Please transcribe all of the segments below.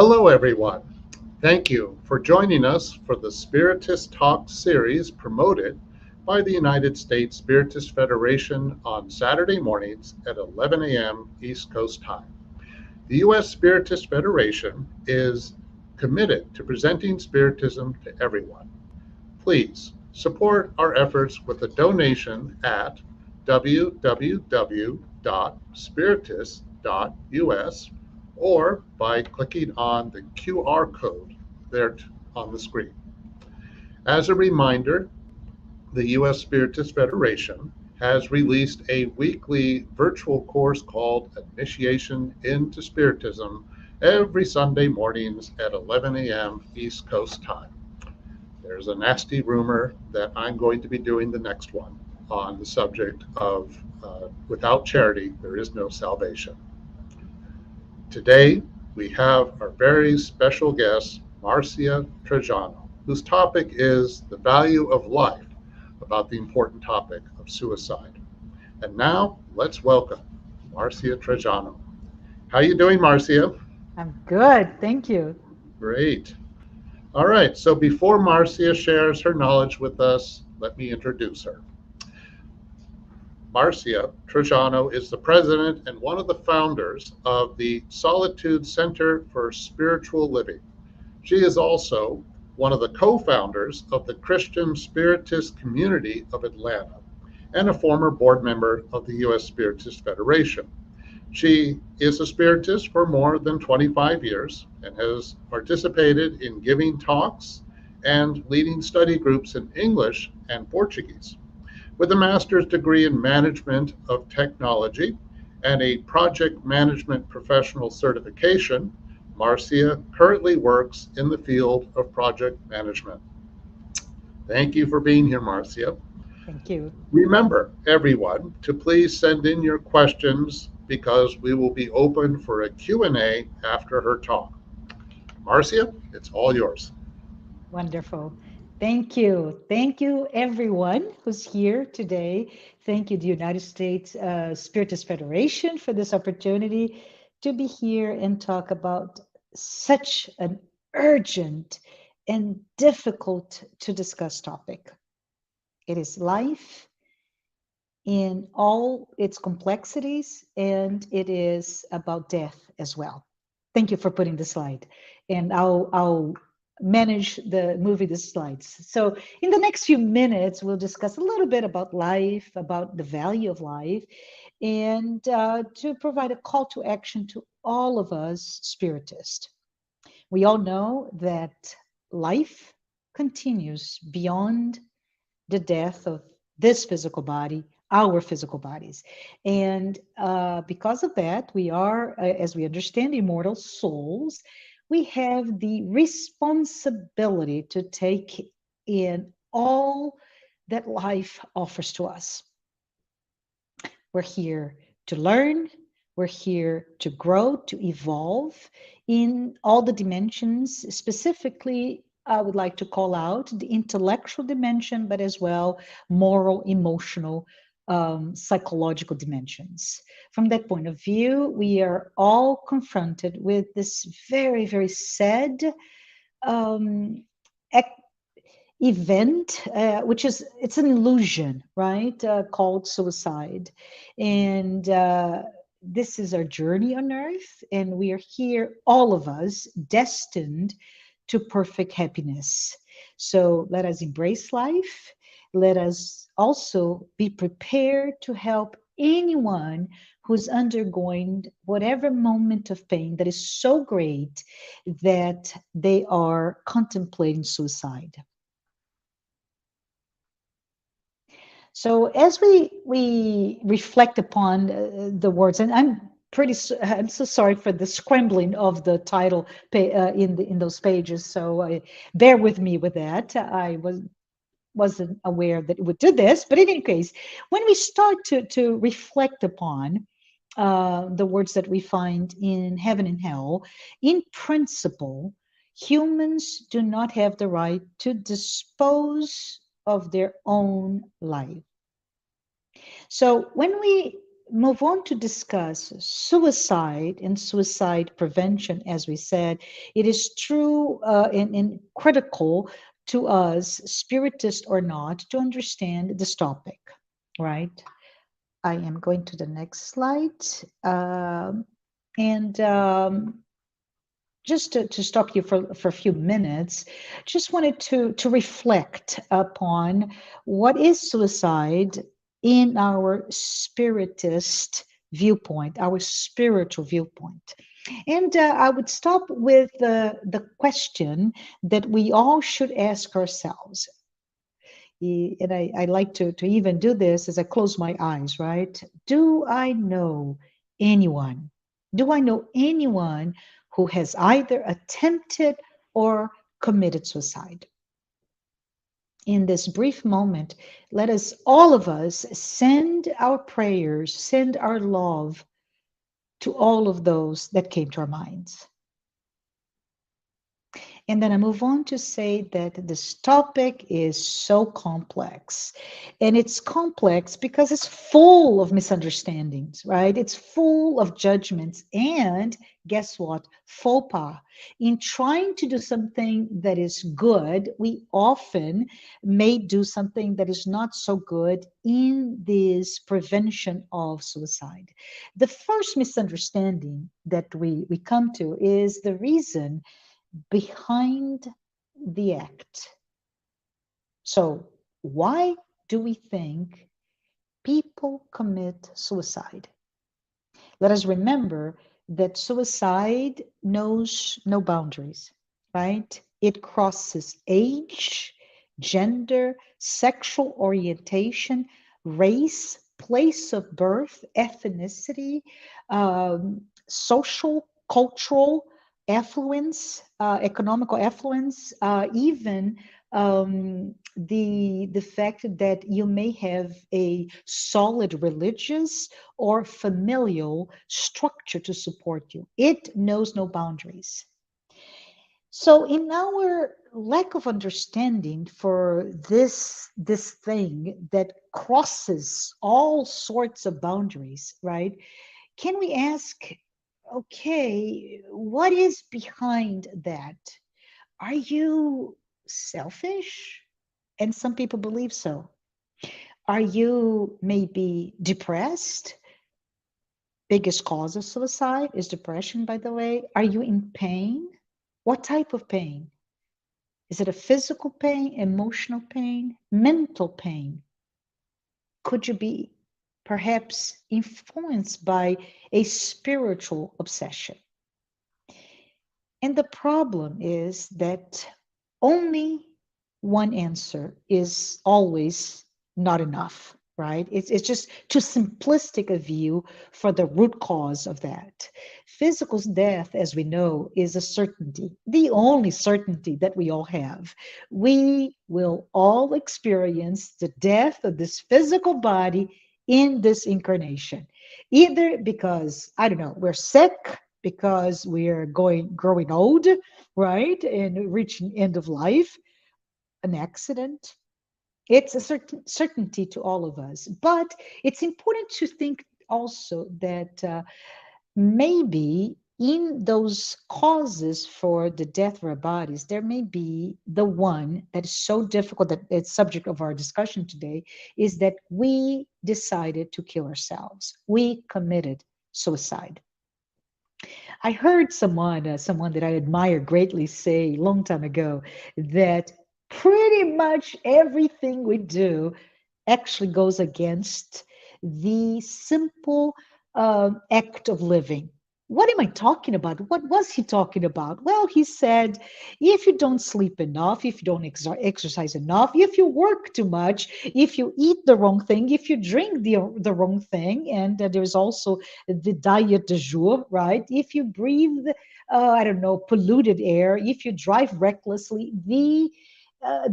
Hello, everyone. Thank you for joining us for the Spiritist Talk series promoted by the United States Spiritist Federation on Saturday mornings at 11 a.m. East Coast time. The US Spiritist Federation is committed to presenting Spiritism to everyone. Please support our efforts with a donation at www.spiritist.us or by clicking on the QR code there on the screen. As a reminder, the US Spiritist Federation has released a weekly virtual course called Initiation into Spiritism every Sunday mornings at 11 a.m. East Coast time. There's a nasty rumor that I'm going to be doing the next one on the subject of without charity, there is no salvation. Today, we have our very special guest, Marcia Trajano, whose topic is the value of life, about the important topic of suicide. And now, let's welcome Marcia Trajano. How you doing, Marcia? I'm good, thank you. Great. All right, so before Marcia shares her knowledge with us, let me introduce her. Marcia Trajano is the president and one of the founders of the Solitude Center for Spiritual Living. She is also one of the co-founders of the Christian Spiritist Community of Atlanta and a former board member of the US Spiritist Federation. She is a Spiritist for more than 25 years and has participated in giving talks and leading study groups in English and Portuguese. With a master's degree in management of technology and a project management professional certification, Marcia currently works in the field of project management. Thank you for being here, Marcia. Thank you. Remember, everyone, to please send in your questions because we will be open for a Q&A after her talk. Marcia, it's all yours. Wonderful. Thank you. Thank you, everyone who's here today. Thank you, the United States Spiritist Federation, for this opportunity to be here and talk about such an urgent and difficult to discuss topic. It is life in all its complexities, and it is about death as well. Thank you for putting the slide, and I'll manage moving the slides. So in the next few minutes, we'll discuss a little bit about life, about the value of life, and to provide a call to action to all of us Spiritists. We all know that life continues beyond the death of this physical body, our physical bodies. And because of that, we are, as we understand, immortal souls. We have the responsibility to take in all that life offers to us. We're here to learn, we're here to grow, to evolve in all the dimensions. Specifically, I would like to call out the intellectual dimension, but as well moral, emotional, psychological dimensions. From that point of view, we are all confronted with this very, very sad event, which is, it's an illusion, right? Called suicide. And this is our journey on earth, and we are here, all of us, destined to perfect happiness. So let us embrace life. Let us also be prepared to help anyone who's undergoing whatever moment of pain that is so great that they are contemplating suicide. So as we reflect upon the words, and I'm so sorry for the scrambling of the title in those pages. So bear with me with that. I wasn't aware that it would do this, but in any case, when we start to reflect upon the words that we find in heaven and hell, in principle, humans do not have the right to dispose of their own life. So when we move on to discuss suicide and suicide prevention. As we said, it is true and critical to us, spiritist or not, to understand this topic, right? I am going to the next slide. And just to stop you for a few minutes, just wanted to reflect upon what is suicide in our spiritist viewpoint, our spiritual viewpoint. And I would stop with the question that we all should ask ourselves. And I like to even do this as I close my eyes, right? Do I know anyone? Do I know anyone who has either attempted or committed suicide? In this brief moment, let us, all of us, send our prayers, send our love to all of those that came to our minds. And then I move on to say that this topic is so complex. And it's complex because it's full of misunderstandings, right? It's full of judgments. And guess what? Faux pas. In trying to do something that is good, we often may do something that is not so good in this prevention of suicide. The first misunderstanding that we come to is the reason behind the act. So, why do we think people commit suicide? Let us remember that suicide knows no boundaries, right? It crosses age, gender, sexual orientation, race, place of birth, ethnicity, social, cultural affluence, economical affluence, even the fact that you may have a solid religious or familial structure to support you. It knows no boundaries. So, in our lack of understanding for this thing that crosses all sorts of boundaries, right? Can we ask, okay, what is behind that? Are you selfish? And some people believe so. Are you maybe depressed? Biggest cause of suicide is depression, by the way. Are you in pain? What type of pain? Is it a physical pain, emotional pain, mental pain? Could you be perhaps influenced by a spiritual obsession? And the problem is that only one answer is always not enough, right? It's just too simplistic a view for the root cause of that. Physical death, as we know, is a certainty, the only certainty that we all have. We will all experience the death of this physical body in this incarnation, either because, I don't know, we're sick, because we're growing old, right, and reaching end of life, an accident. It's a certainty to all of us. But it's important to think also that maybe in those causes for the death of our bodies, there may be the one that is so difficult, that it's subject of our discussion today, is that we decided to kill ourselves. We committed suicide. I heard someone that I admire greatly say a long time ago that pretty much everything we do actually goes against the simple act of living. What am I talking about? What was he talking about? Well, he said, if you don't sleep enough, if you don't exercise enough, if you work too much, if you eat the wrong thing, if you drink the wrong thing, and there's also the diet du jour, right? If you breathe, I don't know, polluted air, if you drive recklessly,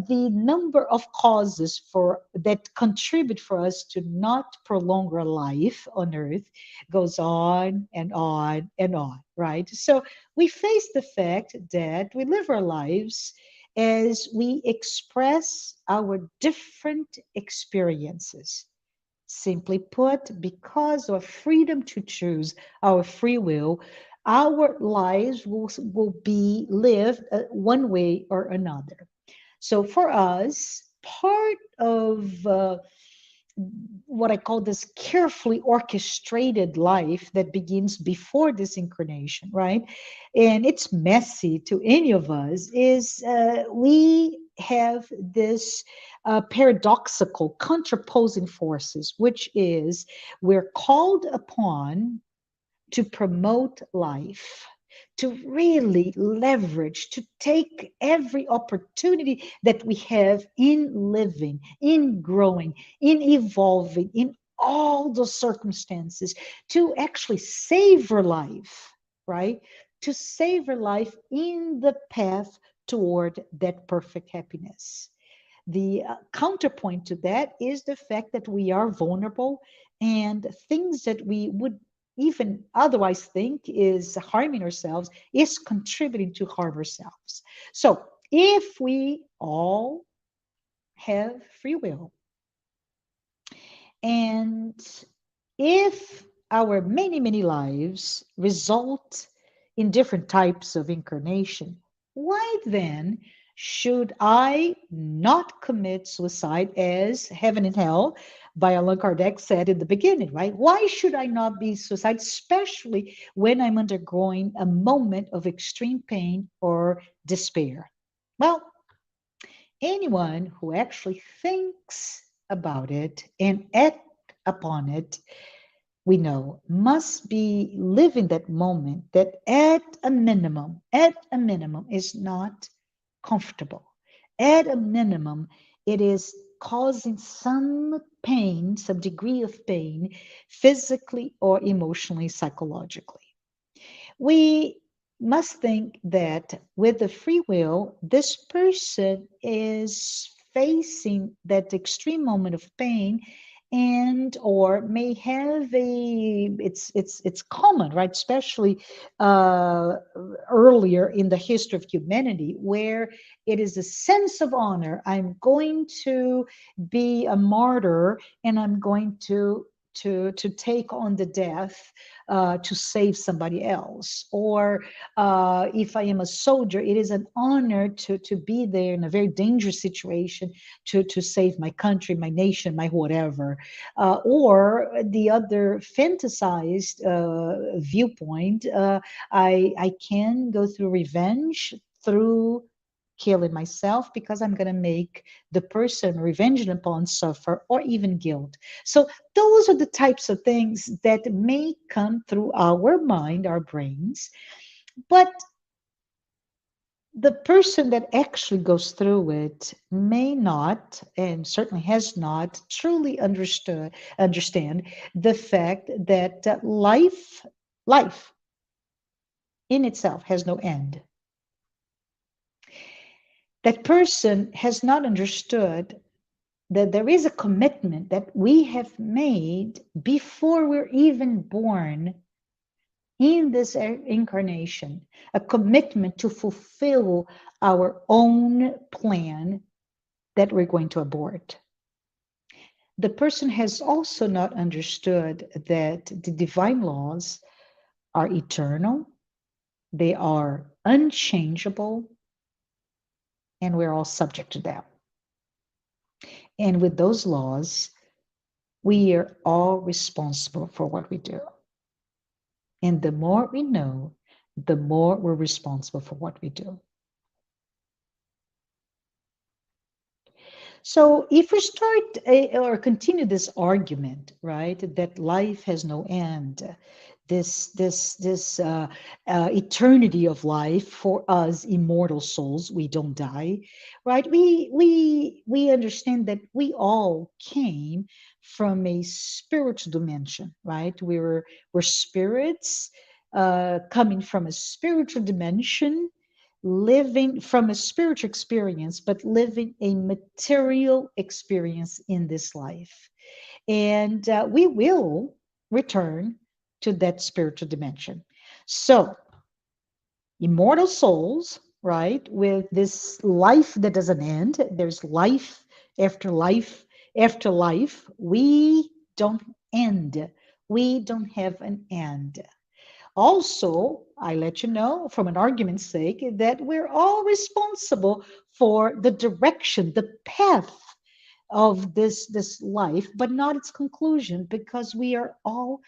the number of causes for that contribute for us to not prolong our life on earth goes on and on and on, right? So we face the fact that we live our lives as we express our different experiences. Simply put, because of freedom to choose, our free will, our lives will be lived one way or another. So for us, part of what I call this carefully orchestrated life that begins before this incarnation, right? And it's messy to any of us, is we have this paradoxical contraposing forces, which is we're called upon to promote life, to really leverage, to take every opportunity that we have in living, in growing, in evolving, in all the circumstances, to actually savor life, right? To savor life in the path toward that perfect happiness. The counterpoint to that is the fact that we are vulnerable, and things that we would even otherwise think is harming ourselves is contributing to harm ourselves. So if we all have free will, and if our many, many lives result in different types of incarnation, why then should I not commit suicide, as Heaven and Hell by Allan Kardec said in the beginning, right? Why should I not be suicide, especially when I'm undergoing a moment of extreme pain or despair? Well, anyone who actually thinks about it and act upon it, we know must be living that moment that at a minimum is not comfortable. At a minimum, it is causing some pain, some degree of pain, physically or emotionally, psychologically. We must think that with the free will, this person is facing that extreme moment of pain, and or may have a it's common, right, especially uh earlier in the history of humanity, where it is a sense of honor. I'm going to be a martyr, and I'm going to take on the death to save somebody else. Or if I am a soldier, it is an honor to be there in a very dangerous situation to save my country, my nation, my whatever. Or the other fantasized viewpoint, I can go through revenge through killing myself, because I'm going to make the person revenged upon suffer, or even guilt. So those are the types of things that may come through our mind, our brains, but the person that actually goes through it may not, and certainly has not, truly understand the fact that life in itself has no end. That person has not understood that there is a commitment that we have made before we're even born in this incarnation, a commitment to fulfill our own plan that we're going to abort. The person has also not understood that the divine laws are eternal, they are unchangeable, and we're all subject to them. And with those laws, we are all responsible for what we do. And the more we know, the more we're responsible for what we do. So if we start or continue this argument, right, that life has no end, this eternity of life for us immortal souls, we don't die, right? We understand that we all came from a spiritual dimension, right? We're spirits coming from a spiritual dimension, living from a spiritual experience, but living a material experience in this life. And we will return to that spiritual dimension. So, immortal souls, right, with this life that doesn't end, there's life after life after life. We don't end. We don't have an end. Also, I let you know, from an argument's sake, that we're all responsible for the direction, the path of this life, but not its conclusion, because we are all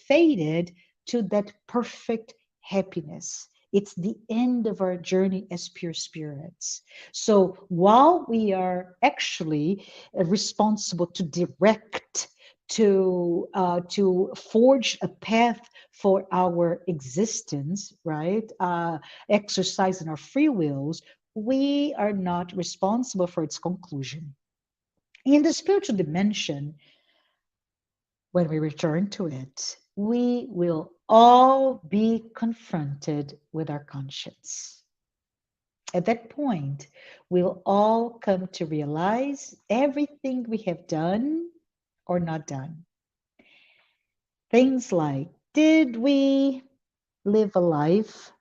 fated to that perfect happiness. It's the end of our journey as pure spirits. So while we are actually responsible to direct, to forge a path for our existence, right? Exercising our free wills, we are not responsible for its conclusion. In the spiritual dimension, when we return to it, we will all be confronted with our conscience. At that point, we'll all come to realize everything we have done or not done. Things like, did we live a life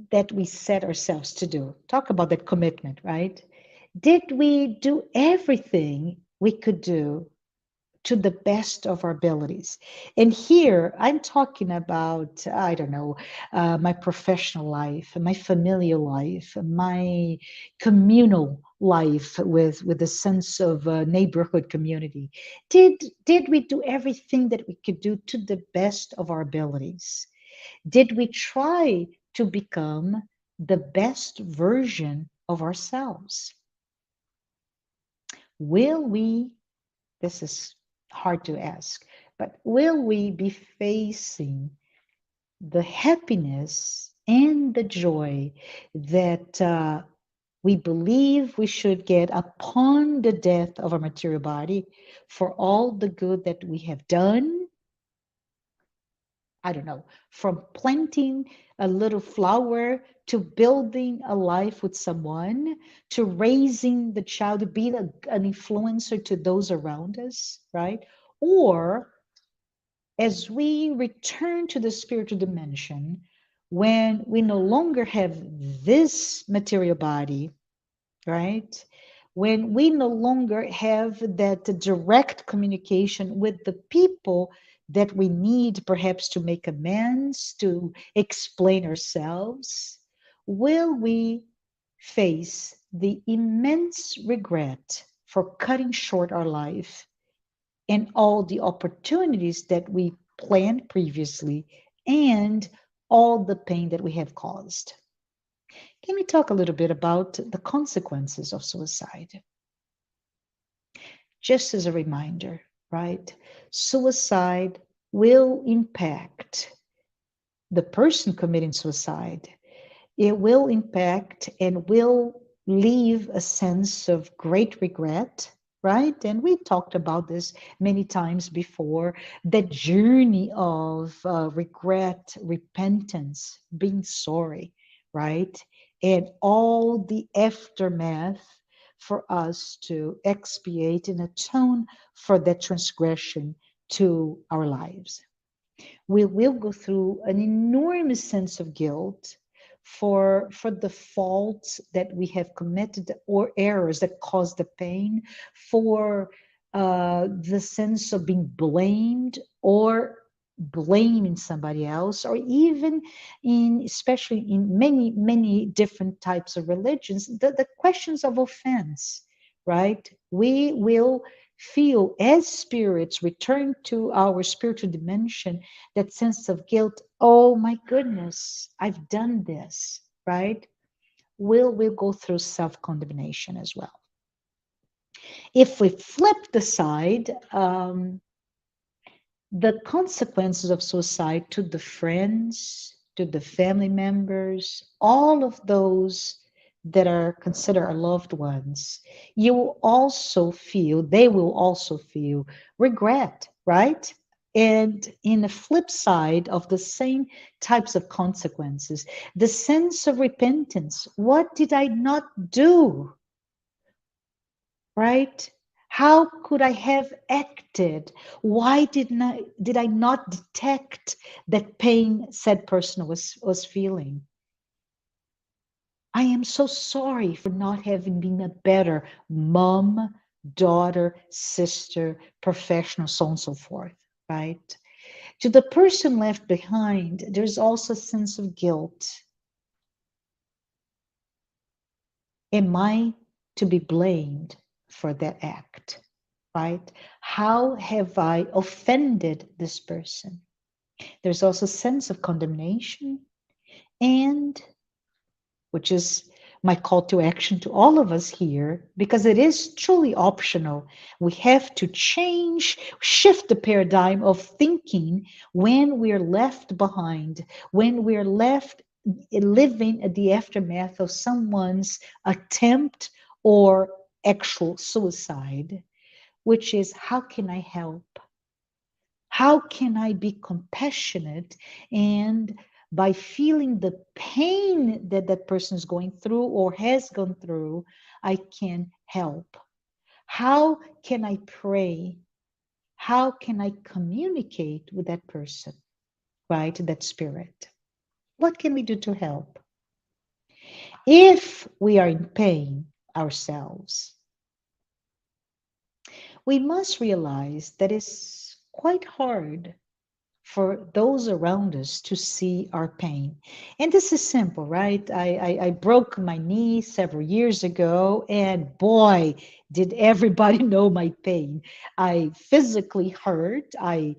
that we set ourselves to do? Talk about that commitment, right? Did we do everything we could do to the best of our abilities? And here I'm talking about, I don't know, my professional life, my familial life, my communal life with a sense of neighborhood community. Did we do everything that we could do to the best of our abilities? Did we try to become the best version of ourselves? Will we, this is hard to ask, but will we be facing the happiness and the joy that we believe we should get upon the death of our material body for all the good that we have done? I don't know, from planting a little flower to building a life with someone, to raising the child to be an influencer to those around us, right? Or as we return to the spiritual dimension, when we no longer have this material body, right? When we no longer have that direct communication with the people that we need perhaps to make amends, to explain ourselves, will we face the immense regret for cutting short our life and all the opportunities that we planned previously and all the pain that we have caused? Can we talk a little bit about the consequences of suicide? Just as a reminder, right? Suicide will impact the person committing suicide. It will impact and will leave a sense of great regret, right? And we talked about this many times before, the journey of regret, repentance, being sorry, right? And all the aftermath for us to expiate and atone for that transgression to our lives. We will go through an enormous sense of guilt for the faults that we have committed or errors that caused the pain, for the sense of being blamed or blaming somebody else, or even in, especially in many different types of religions, the questions of offense, right? We will feel as spirits return to our spiritual dimension that sense of guilt. Oh my goodness, I've done this, right? We'll go through self-condemnation as well. If we flip the side, the consequences of suicide to the friends, to the family members, all of those that are considered our loved ones, you will also feel, they will also feel regret, right? And in the flip side of the same types of consequences, the sense of repentance. What did I not do? Right? How could I have acted? Why did I not detect that pain said person was feeling? I am so sorry for not having been a better mom, daughter, sister, professional, so on and so forth, right? To the person left behind, there's also a sense of guilt. Am I to be blamed for that act, right? How have I offended this person? There's also a sense of condemnation, and which is my call to action to all of us here, because it is truly optional. We have to shift the paradigm of thinking when we're left behind, when we're left living at the aftermath of someone's attempt or actual suicide, which is, how can I help? How can I be compassionate? And by feeling the pain that that person is going through or has gone through, I can help. How can I pray? How can I communicate with that person, right? That spirit. What can we do to help? If we are in pain ourselves, we must realize that it's quite hard for those around us to see our pain. And this is simple, right? I broke my knee several years ago, and boy, did everybody know my pain. I physically hurt. I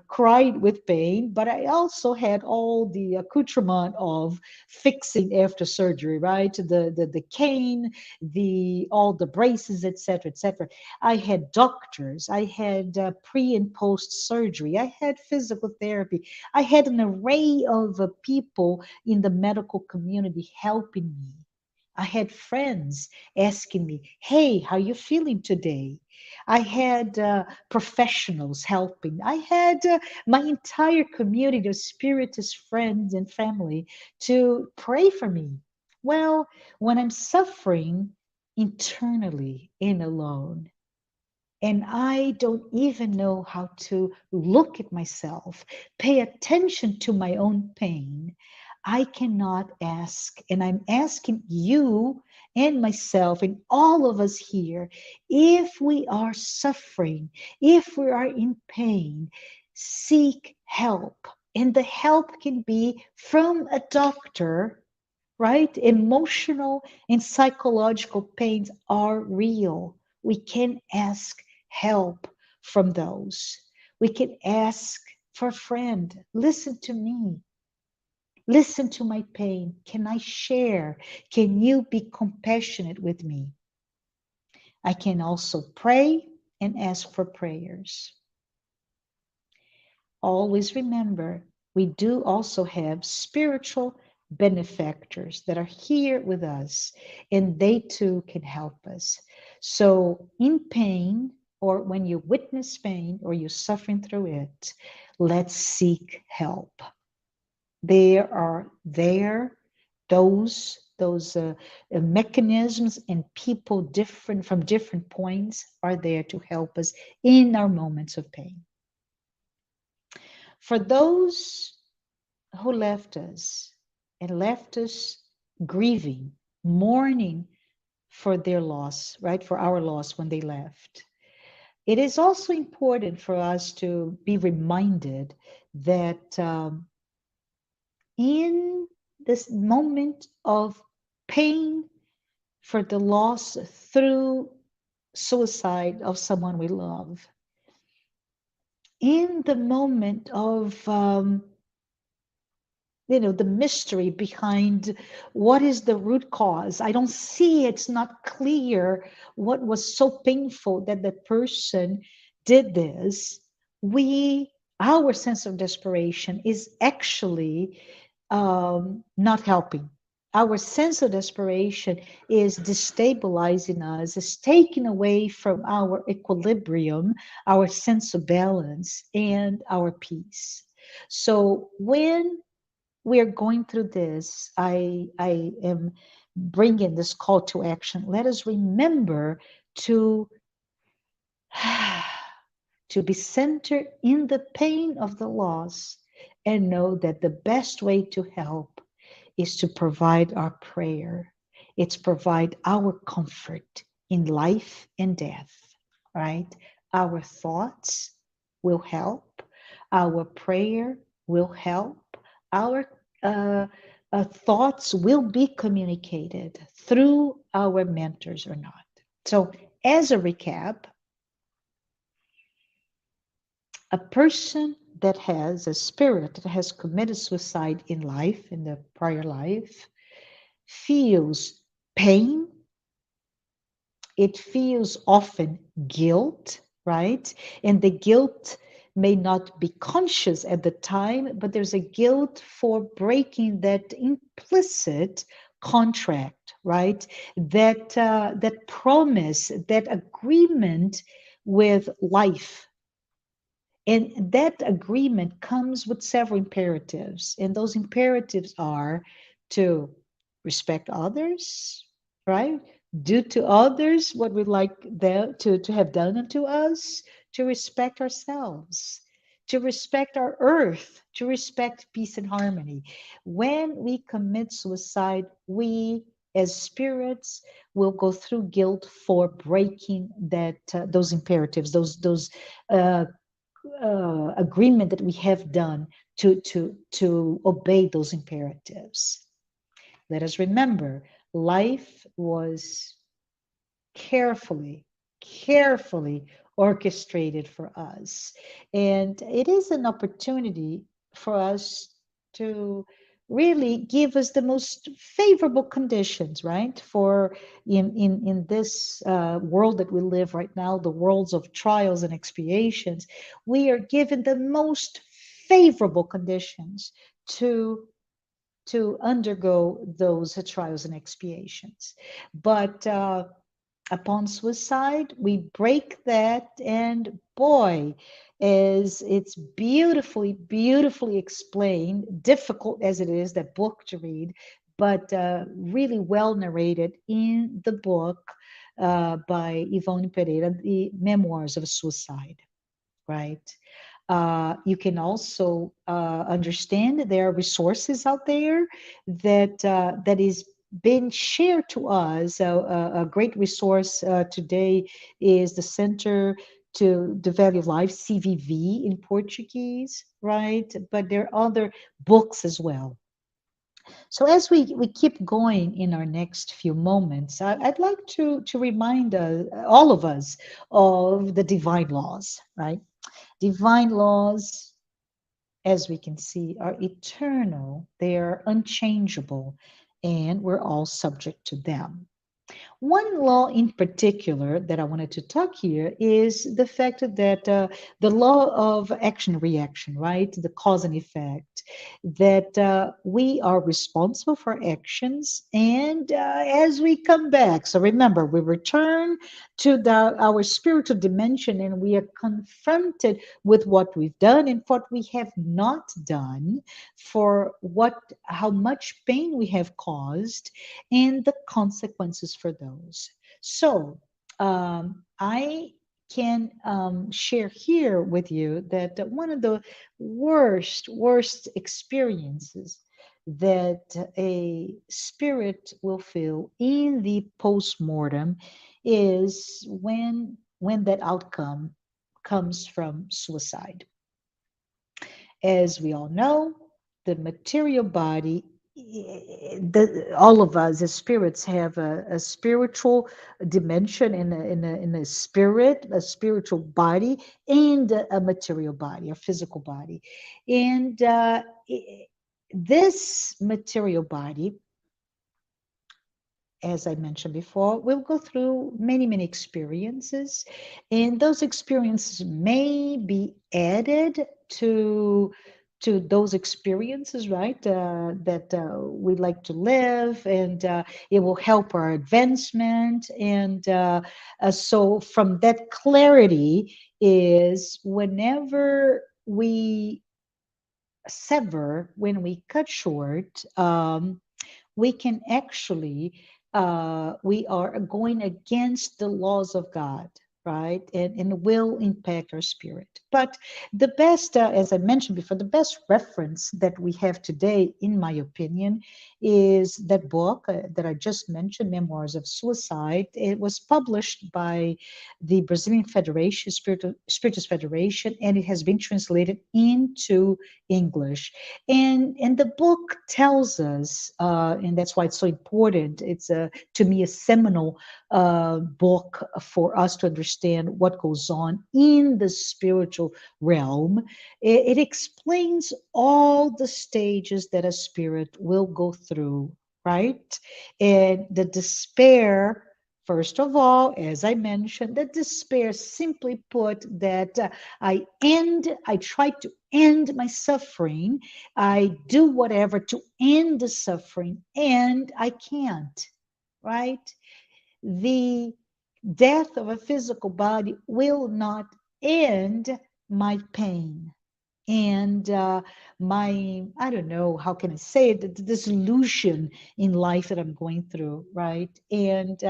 cried with pain, but I also had all the accoutrement of fixing after surgery, right? The cane, the all the braces, etc., etc. I had doctors, I had pre and post surgery, I had physical therapy, I had an array of people in the medical community helping me. I had friends asking me, hey, how you feeling today? I had professionals helping. I had my entire community of spiritist friends and family to pray for me. Well, when I'm suffering internally and alone, and I don't even know how to look at myself, pay attention to my own pain, I cannot ask. And I'm asking you and myself and all of us here, if we are suffering, if we are in pain, seek help. And the help can be from a doctor, right? Emotional and psychological pains are real. We can ask help from those. We can ask for a friend. Listen to me. Listen to my pain. Can I share? Can you be compassionate with me? I can also pray and ask for prayers. Always remember, we do also have spiritual benefactors that are here with us, and they too can help us. So, in pain, or when you witness pain or you're suffering through it, let's seek help. There are those mechanisms and people different from different points are there to help us in our moments of pain. For those who left us and left us grieving, mourning for their loss, right? For our loss when they left. It is also important for us to be reminded that in this moment of pain for the loss through suicide of someone we love, in the moment of the mystery behind what is the root cause. I don't see, it's not clear what was so painful that the person did this. Our sense of desperation is actually not helping. Our sense of desperation is destabilizing us, is taking away from our equilibrium, our sense of balance, and our peace. So when we are going through this, I am bringing this call to action. Let us remember to to be centered in the pain of the loss and know that the best way to help is to provide our prayer. It's provide our comfort in life and death, right? Our thoughts will help. Our prayer will help. Our thoughts will be communicated through our mentors or not. So, as a recap, a person that has a spirit that has committed suicide in life, in the prior life, feels pain. It feels often guilt, right? And the guilt may not be conscious at the time, but there's a guilt for breaking that implicit contract, right? That promise, that agreement with life. And that agreement comes with several imperatives. And those imperatives are to respect others, right? Do to others what we'd like them to have done unto us, to respect ourselves, to respect our earth, to respect peace and harmony. When we commit suicide, we as spirits will go through guilt for breaking that those imperatives, those agreement that we have done to obey those imperatives. Let us remember, life was carefully orchestrated for us. And it is an opportunity for us to really give us the most favorable conditions, right? For in this world that we live right now, the worlds of trials and expiations, we are given the most favorable conditions to undergo those trials and expiations. But upon suicide, we break that, and boy, as it's beautifully explained, difficult as it is, that book to read, but really well narrated in the book by Yvonne Pereira, the Memoirs of Suicide, right? You can also understand there are resources out there that is been shared to us. A great resource today is the Center to the Value of Life, CVV in Portuguese, right? But there are other books as well. So as we keep going in our next few moments, I'd like to remind all of us of the divine laws, right? Divine laws, as we can see, are eternal, they are unchangeable, and we're all subject to them. One law in particular that I wanted to talk here is the fact that the law of action reaction, right? The cause and effect, that we are responsible for actions. And as we come back, so remember, we return to our spiritual dimension and we are confronted with what we've done and what we have not done, for how much pain we have caused, and the consequences for those. So I can share here with you that one of the worst experiences that a spirit will feel in the post-mortem is when that outcome comes from suicide. As we all know, the material body, all of us as spirits have a spiritual dimension in a spirit, a spiritual body, and a material body, a physical body. And this material body, as I mentioned before, we'll go through many experiences, and those experiences may be added to those experiences, right? That we like to live, and it will help our advancement. And so, from that clarity, is whenever we sever, when we cut short, we can actually we are going against the laws of God. right? And will impact our spirit. But the best, as I mentioned before, the best reference that we have today, in my opinion, is that book that I just mentioned, Memoirs of Suicide. It was published by the Brazilian Federation, Spiritist Federation, and it has been translated into English. And the book tells us, and that's why it's so important. It's to me a seminal book for us to understand what goes on in the spiritual realm. It explains all the stages that a spirit will go through, right? And the despair. First of all, as I mentioned, the despair, simply put, that I try to end my suffering. I do whatever to end the suffering, and I can't, right? The death of a physical body will not end my pain and my, I don't know, how can I say it, the disillusion in life that I'm going through, right? And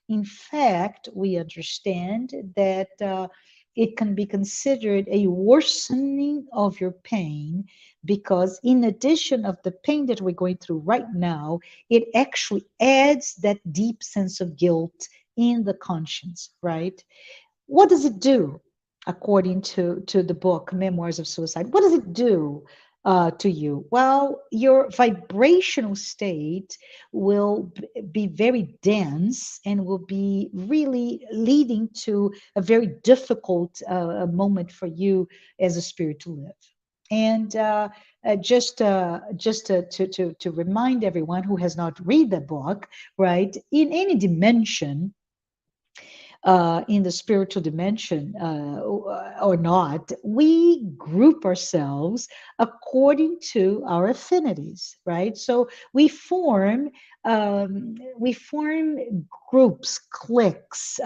in fact, we understand that it can be considered a worsening of your pain, because in addition of the pain that we're going through right now, it actually adds that deep sense of guilt in the conscience, right? What does it do, according to the book Memoirs of Suicide? What does it do to you? Well, your vibrational state will be very dense and will be really leading to a very difficult moment for you as a spirit to live. And just to remind everyone who has not read the book, right? In any dimension, in the spiritual dimension or not, we group ourselves according to our affinities, right? So we form groups, cliques,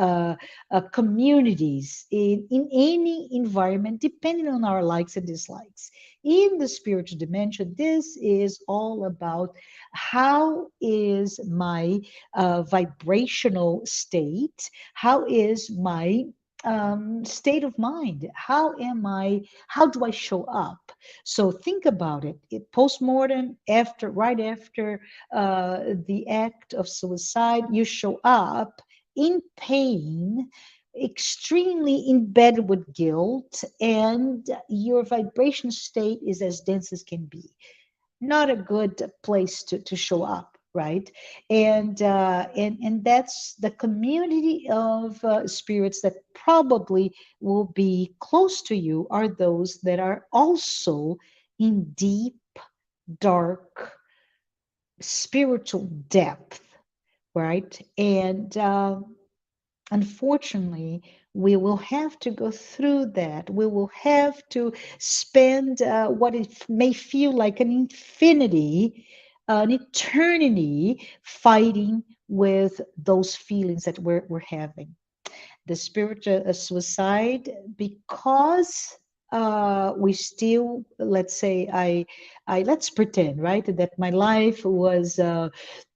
communities in any environment, depending on our likes and dislikes. In the spiritual dimension, this is all about how is my vibrational state, how is my state of mind, how do I show up? So think about it, post-mortem, after, right after the act of suicide, you show up in pain, extremely embedded with guilt, and your vibration state is as dense as can be. Not a good place to show up, right? And that's the community of spirits that probably will be close to you, are those that are also in deep, dark spiritual depth, right? And unfortunately, we will have to go through that. We will have to spend what it may feel like an infinity, an eternity, fighting with those feelings that we're having. The spiritual suicide, because we still, let's say, let's pretend, right, that my life was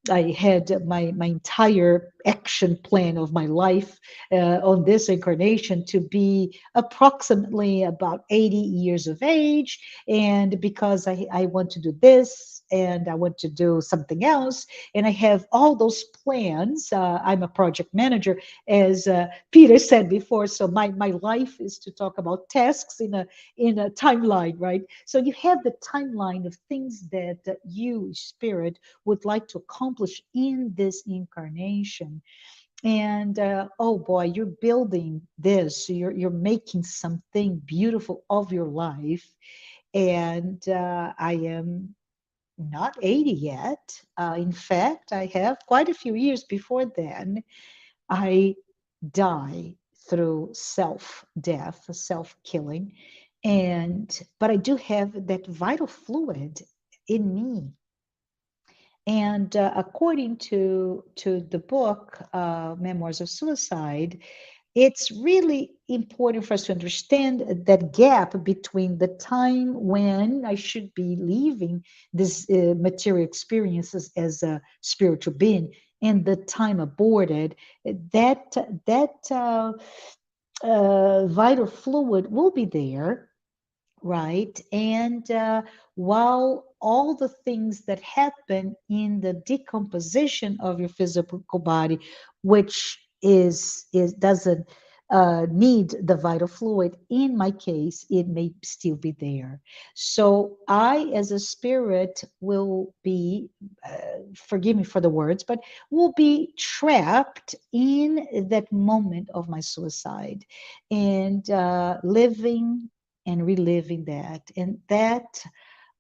I had my entire action plan of my life on this incarnation to be approximately about 80 years of age. And because I want to do this and I want to do something else, and I have all those plans. I'm a project manager, as Peter said before. So my life is to talk about tasks in a timeline, right? So you have the timeline of things that you, spirit, would like to accomplish in this incarnation. And oh boy, you're building this, you're making something beautiful of your life. And I am not 80 yet. In fact, I have quite a few years before then. I die through self-death, self-killing. And but I do have that vital fluid in me. And according to the book, Memoirs of Suicide, it's really important for us to understand that gap between the time when I should be leaving this material experiences as a spiritual being and the time aborted. That vital fluid will be there, right? And while all the things that happen in the decomposition of your physical body, which is doesn't need the vital fluid, in my case, it may still be there. So I, as a spirit, will be, forgive me for the words, but will be trapped in that moment of my suicide and living and reliving that. And that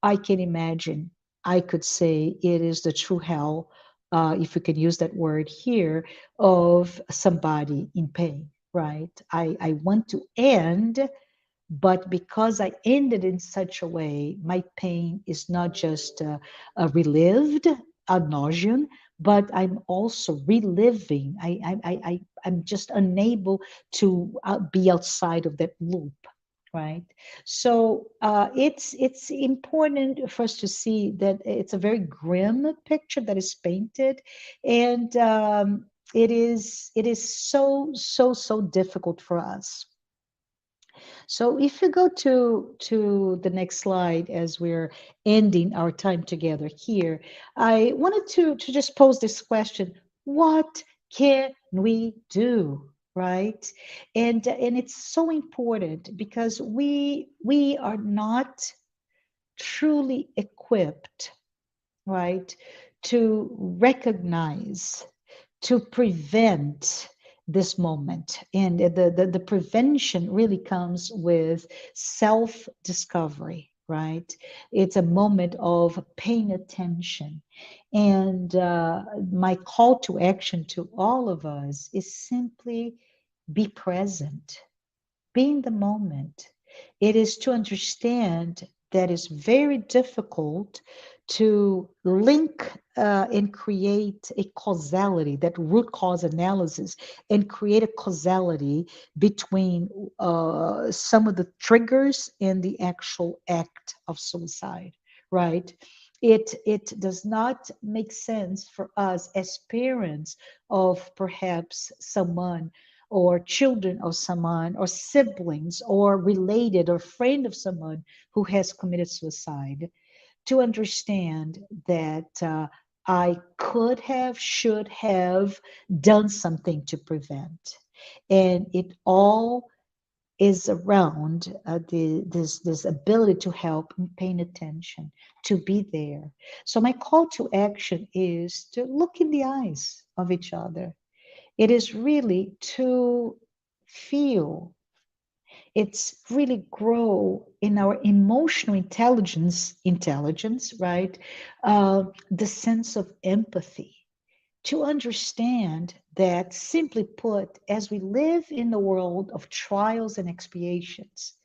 I can imagine, I could say it is the true hell, if we can use that word here, of somebody in pain, right? I want to end, but because I ended in such a way, my pain is not just relived ad nauseum, but I'm also reliving. I'm just unable to be outside of that loop, right? So it's important for us to see that it's a very grim picture that is painted, and it is so difficult for us. So if you go to the next slide as we're ending our time together here, I wanted to just pose this question: what can we do? Right? And it's so important because we are not truly equipped, right, to recognize, to prevent this moment. And the prevention really comes with self discovery, right? It's a moment of paying attention. And my call to action to all of us is simply be present, be in the moment. It is to understand that it's very difficult to link and create a causality, that root cause analysis, and create a causality between some of the triggers and the actual act of suicide, right? It does not make sense for us as parents of perhaps someone, or children of someone, or siblings, or related or friend of someone who has committed suicide, to understand that I could have, should have done something to prevent. And it all is around this ability to help and paying attention, to be there. So my call to action is to look in the eyes of each other. It is really to feel, it's really grow in our emotional intelligence, right? The sense of empathy, to understand that, simply put, as we live in the world of trials and expiations,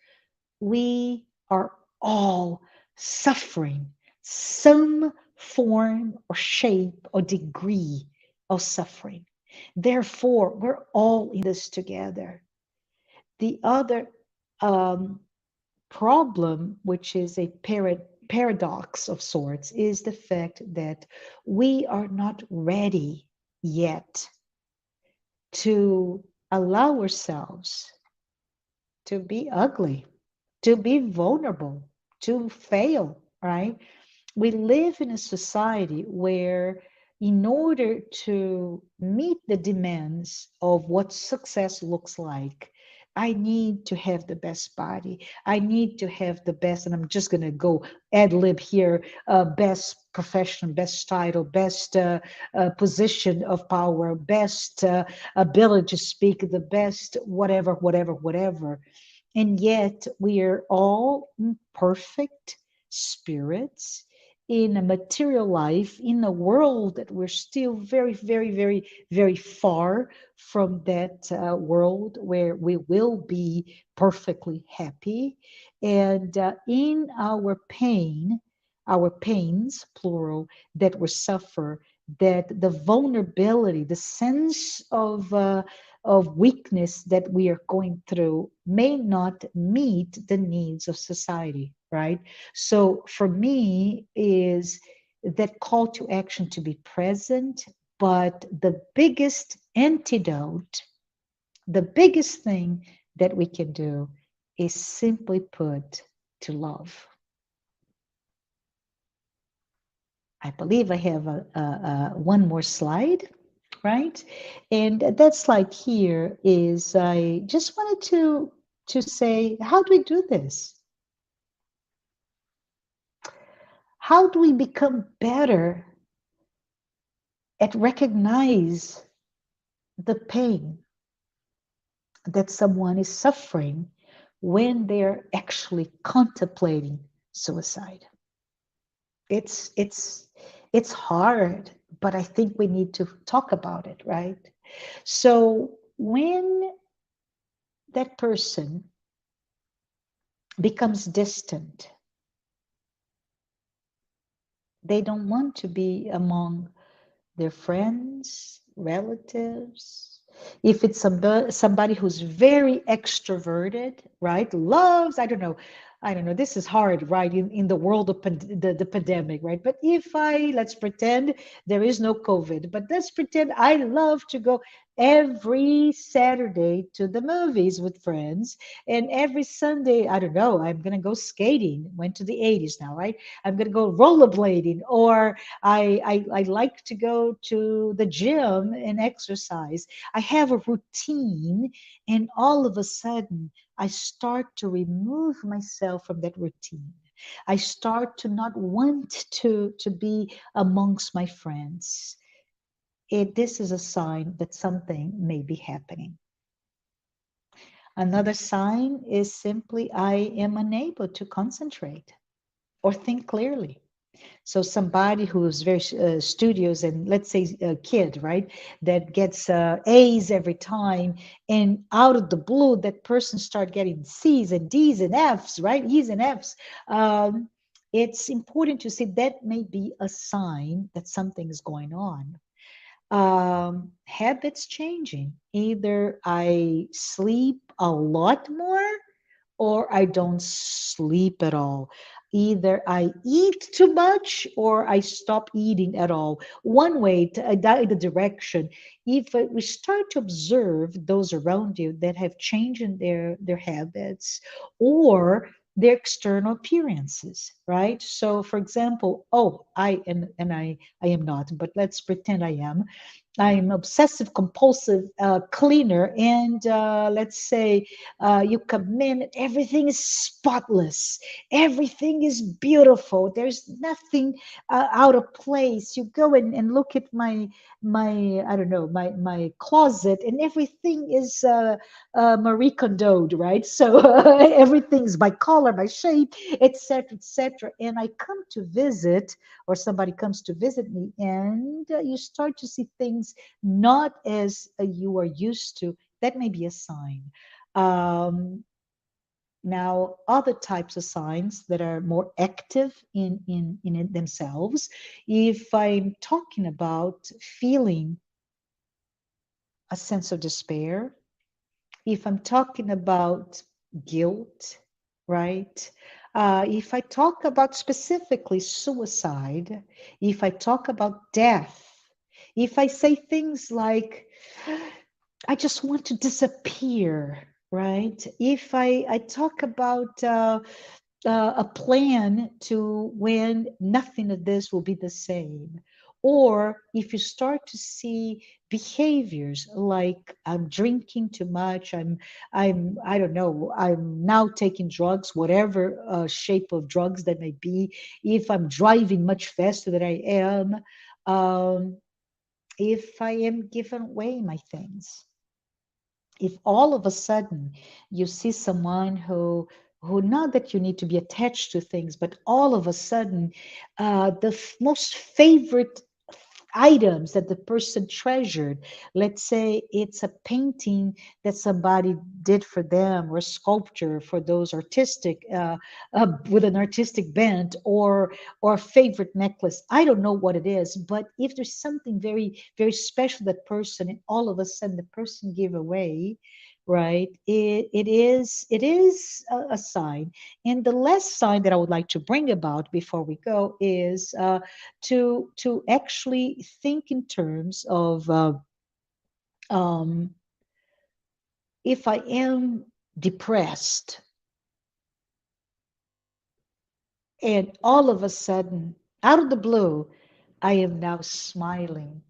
we are all suffering some form or shape or degree of suffering. Therefore, we're all in this together. The other um, problem, which is a paradox of sorts, is the fact that we are not ready yet to allow ourselves to be ugly, to be vulnerable, to fail, right? We live in a society where, in order to meet the demands of what success looks like, I need to have the best body. I need to have the best, and I'm just going to go ad lib here, best profession, best title, best position of power, best ability to speak, the best whatever, whatever, whatever. And yet we are all imperfect spirits in a material life, in a world that we're still very far from that world where we will be perfectly happy. And in our pain, our pains, plural, that we suffer, that the vulnerability, the sense of weakness that we are going through may not meet the needs of society, right? So for me is that call to action to be present, but the biggest antidote, the biggest thing that we can do is simply put to love. I believe I have one more slide, right? And that slide here is I just wanted to say, how do we do this? How do we become better at recognize the pain that someone is suffering when they're actually contemplating suicide? It's hard, but I think we need to talk about it, right? So when that person becomes distant, they don't want to be among their friends, relatives. If it's somebody who's very extroverted, right? Loves, I don't know, this is hard, right? In the world of the pandemic, right? But if let's pretend there is no COVID, but let's pretend I love to go every Saturday to the movies with friends. And every Sunday, I don't know, I'm going to go skating. Went to the 80s now, right? I'm going to go rollerblading, or I like to go to the gym and exercise. I have a routine, and all of a sudden, I start to remove myself from that routine. I start to not want to be amongst my friends. This is a sign that something may be happening. Another sign is simply I am unable to concentrate or think clearly. So somebody who's very studious, and let's say a kid, right, that gets A's every time, and out of the blue, that person start getting C's and D's and F's, right, E's and F's. It's important to see that may be a sign that something is going on. Habits changing. Either I sleep a lot more or I don't sleep at all. Either I eat too much or I stop eating at all. One way to the direction. If we start to observe those around you that have changed in their habits or their external appearances, right? So, for example, oh, I am not, but let's pretend I am. I'm obsessive compulsive cleaner, and let's say you come in, everything is spotless, everything is beautiful. There's nothing out of place. You go in and look at my I don't know my closet, and everything is Marie Kondoed, right? So everything's by color, by shape, etc., etc. And I come to visit, or somebody comes to visit me, and you start to see things not as you are used to. That may be a sign. Um, Now, other types of signs that are more active in it themselves, if I'm talking about feeling a sense of despair, if I'm talking about guilt, right? If I talk about specifically suicide, if I talk about death, if I say things like, I just want to disappear, right? If I talk about a plan to when nothing of this will be the same. Or if you start to see behaviors like I'm drinking too much, I don't know, I'm now taking drugs, whatever shape of drugs that may be. If I'm driving much faster than I am, um, if I am giving away my things, if all of a sudden you see someone who not that you need to be attached to things, but all of a sudden the most favorite items that the person treasured, let's say it's a painting that somebody did for them, or sculpture for those artistic with an artistic bent, or a favorite necklace, I don't know what it is, but if there's something very very special that person, and all of a sudden the person give away, right, it is a sign. And the last sign that I would like to bring about before we go is to actually think in terms of um, if I am depressed. And all of a sudden, out of the blue, I am now smiling.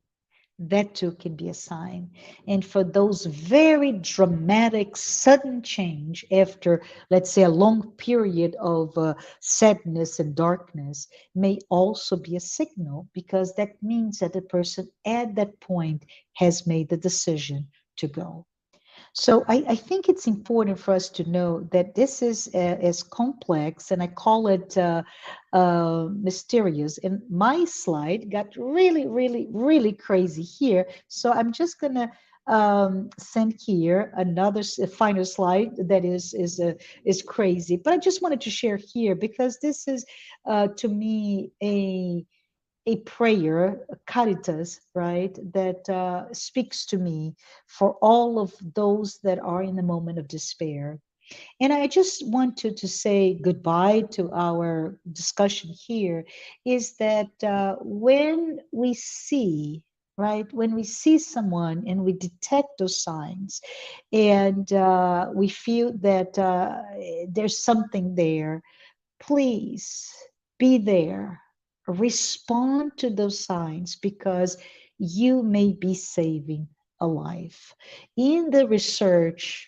That too can be a sign. And for those very dramatic, sudden change after, let's say, a long period of sadness and darkness may also be a signal, because that means that the person at that point has made the decision to go. So I think it's important for us to know that this is as complex, and I call it mysterious. And my slide got really, really, really crazy here. So I'm just gonna send here another final slide that is crazy. But I just wanted to share here because this is to me a prayer, a caritas, right, that speaks to me for all of those that are in the moment of despair. And I just want to say goodbye to our discussion here is that when we see, right, when we see someone and we detect those signs and we feel that there's something there, please be there, respond to those signs, because you may be saving a life. In the research,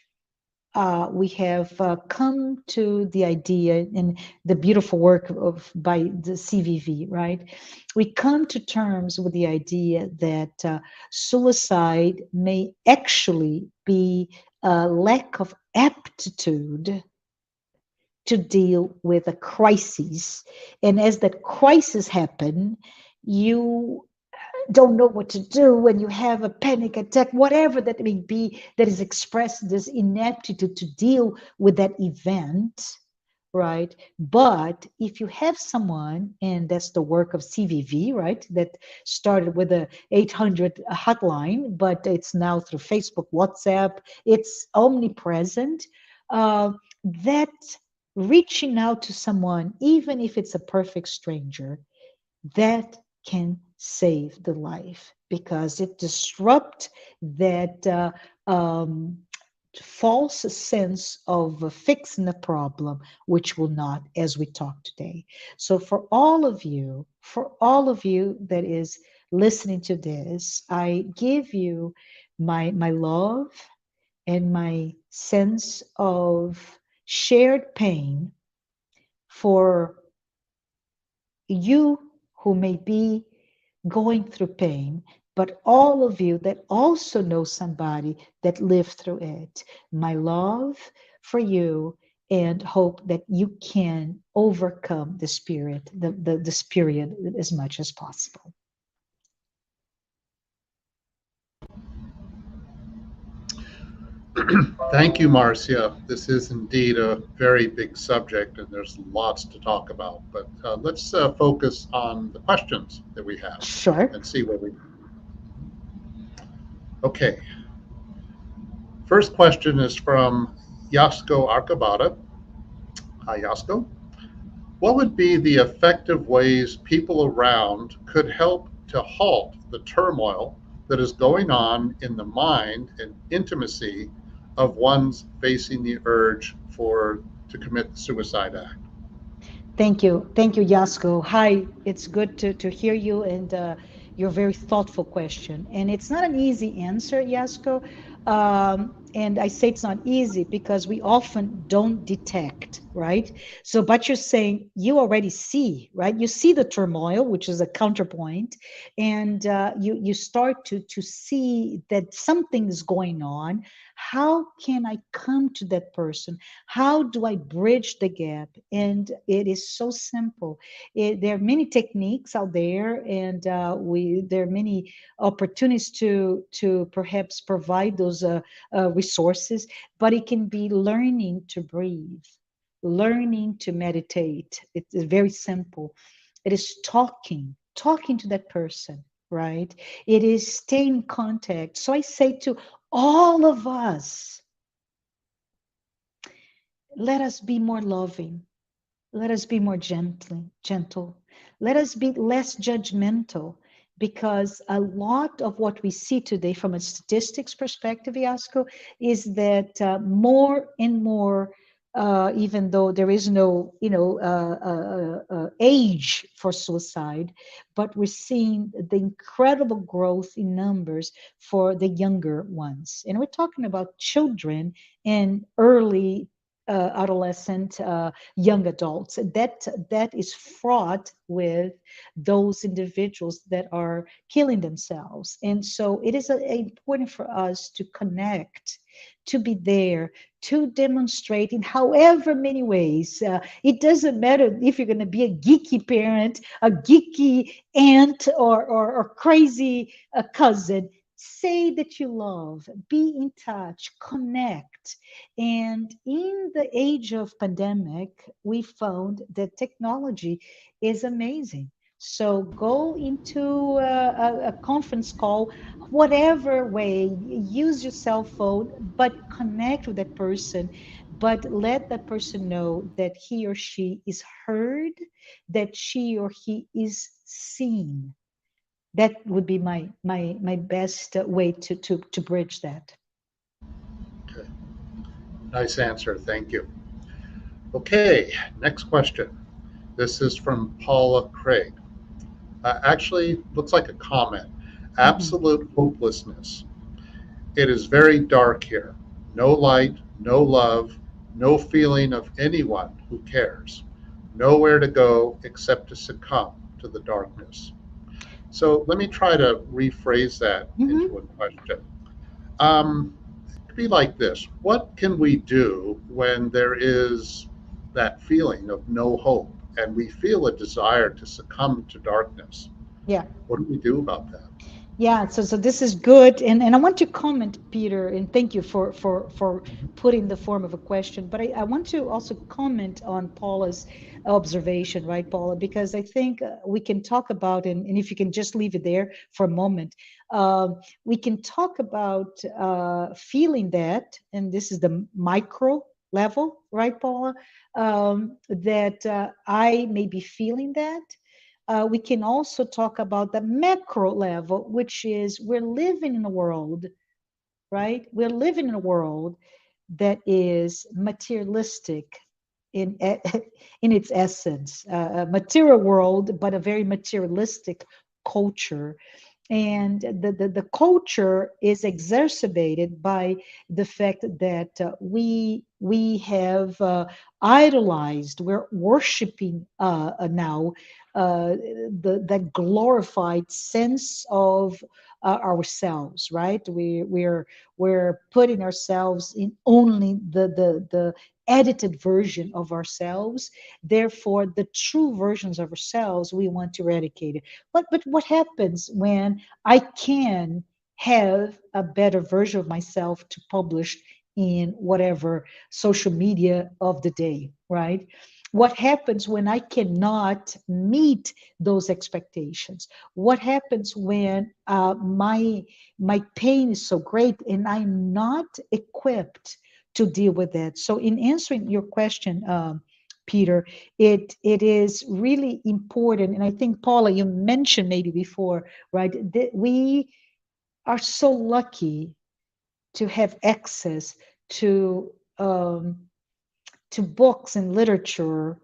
we have come to the idea in the beautiful work of by the CVV, right? We come to terms with the idea that suicide may actually be a lack of aptitude to deal with a crisis. And as that crisis happen, you don't know what to do when you have a panic attack, whatever that may be, that is expressed this ineptitude to deal with that event, right? But if you have someone, and that's the work of CVV, right, that started with a 800 hotline, but it's now through Facebook, WhatsApp, it's omnipresent, that reaching out to someone, even if it's a perfect stranger, that can save the life, because it disrupts that false sense of fixing the problem, which will not, as we talk today. So for all of you that is listening to this, I give you my love and my sense of shared pain for you who may be going through pain, but all of you that also know somebody that lived through it. My love for you, and hope that you can overcome the spirit, this period as much as possible. Thank you, Marcia. This is indeed a very big subject, and there's lots to talk about. But let's focus on the questions that we have Sure. and see what we. Okay. First question is from Yasko Arcabata. Hi, Yasko. What would be the effective ways people around could help to halt the turmoil that is going on in the mind and intimacy of one's facing the urge to commit the suicide act? Thank you. Thank you, Yasko. Hi, it's good to hear you, and your very thoughtful question. And it's not an easy answer, Yasko. And I say it's not easy because we often don't detect, right? So, but you're saying you already see, right? You see the turmoil, which is a counterpoint, and you start to see that something is going on. How can I come to that person? How do I bridge the gap? And it is so simple. There are many techniques out there, and there are many opportunities to perhaps provide those resources. But it can be learning to breathe, learning to meditate. It's very simple. It is talking to that person, right? It is staying in contact. So I say to all of us, let us be more loving. Let us be more gentle. Let us be less judgmental. because a lot of what we see today from a statistics perspective, Iasko, is that more and more, even though there is no, age for suicide, but we're seeing the incredible growth in numbers for the younger ones. And we're talking about children and early adolescent, young adults. That is fraught with those individuals that are killing themselves. And so it is important for us to connect, to be there, to demonstrate in however many ways. It doesn't matter if you're going to be a geeky parent, a geeky aunt, or crazy cousin. Say that you love, be in touch, connect. And in the age of pandemic, we found that technology is amazing. So go into a conference call, whatever way, use your cell phone, but connect with that person, but let that person know that he or she is heard, that she or he is seen. That would be my best way to bridge that. Okay. Nice answer. Thank you. Okay, next question. This is from Paula Craig. Actually, looks like a comment. Mhm. Absolute hopelessness. It is very dark here. No light, no love, no feeling of anyone who cares. Nowhere to go except to succumb to the darkness. So let me try to rephrase that Mhm. into a question. It could be like this: what can we do when there is that feeling of no hope and we feel a desire to succumb to darkness? Yeah. What do we do about that? Yeah, so this is good, and I want to comment, Peter, and thank you for putting the form of a question. But I want to also comment on Paula's observation, right, Paula? Because I think we can talk about, and if you can just leave it there for a moment, we can talk about feeling that, and this is the micro level, right, Paula? That I may be feeling that. We can also talk about the macro level, which is we're living in a world, right? We're living in a world that is materialistic in in its essence, a material world, but a very materialistic culture. And the culture is exacerbated by the fact that we have idolized, we're worshiping now the glorified sense of ourselves, right? We're putting ourselves in only the edited version of ourselves. Therefore, the true versions of ourselves we want to eradicate it. But what happens when I can have a better version of myself to publish in whatever social media of the day, right? What happens when I cannot meet those expectations? What happens when my pain is so great and I'm not equipped to deal with that? So, in answering your question, Peter, it is really important, and I think Paula, you mentioned maybe before, right? That we are so lucky to have access to um, to books and literature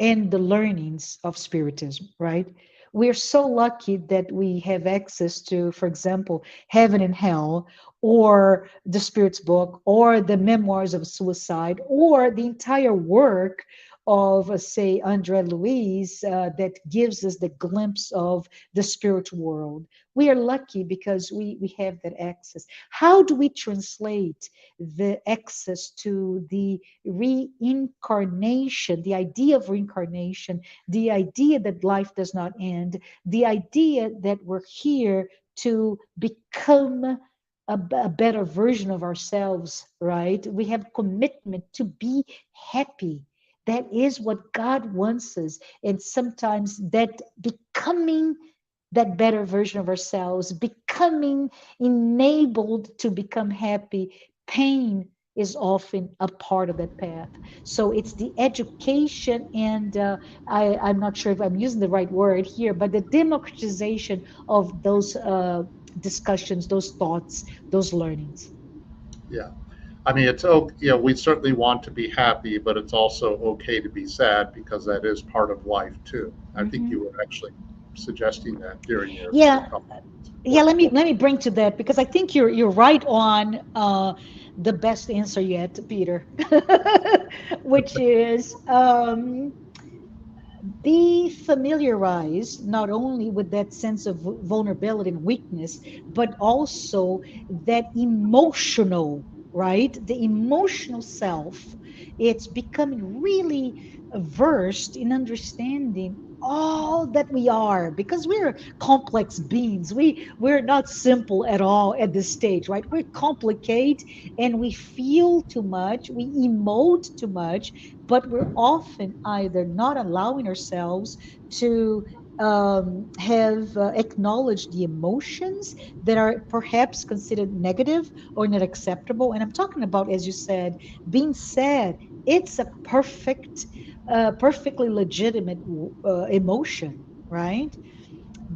and the learnings of Spiritism, right? We're so lucky that we have access to, for example, Heaven and Hell, or the Spirit's book, or the Memoirs of Suicide, or the entire work of, say, Andre Luis, that gives us the glimpse of the spiritual world. We are lucky because we have that access. How do we translate the access to the reincarnation, the idea of reincarnation, the idea that life does not end, the idea that we're here to become a better version of ourselves, right? We have commitment to be happy. That is what God wants us. And sometimes that becoming that better version of ourselves, becoming enabled to become happy, pain is often a part of that path. So it's the education and I'm not sure if I'm using the right word here, but the democratization of those discussions, those thoughts, those learnings. Yeah. I mean, it's okay. You know, we certainly want to be happy, but it's also okay to be sad because that is part of life too. I think Hmm. you were actually suggesting that during your Yeah, comment. yeah. Let me Important. let me bring to that because I think you're right on the best answer yet, Peter, which is be familiarized not only with that sense of vulnerability and weakness, but also that emotional, right? The emotional self. It's becoming really versed in understanding all that we are because we're complex beings. We're not simple at all at this stage, right? We're complicate and we feel too much, we emote too much, but we're often either not allowing ourselves to have acknowledged the emotions that are perhaps considered negative or not acceptable. And I'm talking about, as you said, being sad. It's a perfectly legitimate emotion, right?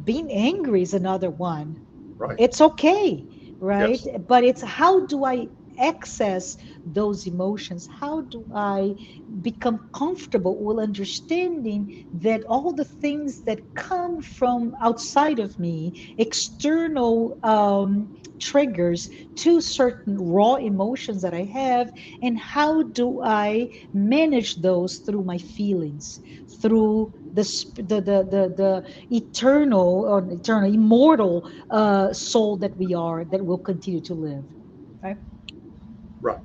Being angry is another one. Right. It's okay, right? Yes. But it's how do I access those emotions? How do I become comfortable with understanding that all the things that come from outside of me, external triggers to certain raw emotions that I have, and how do I manage those through my feelings, through the eternal or eternal immortal soul that we are that will continue to live, right? Right.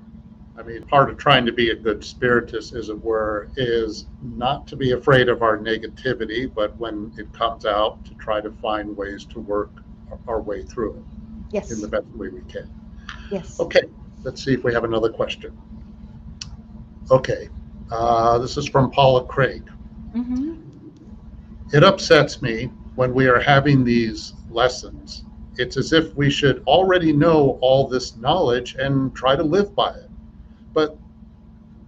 I mean, part of trying to be a good spiritist, as it were, is not to be afraid of our negativity, but when it comes out, to try to find ways to work our way through it in the Yes, best way we can. yes. Okay, let's see if we have another question. Okay, this is from Paula Craig. Mm-hmm. It upsets me when we are having these lessons. It's as if we should already know all this knowledge and try to live by it. But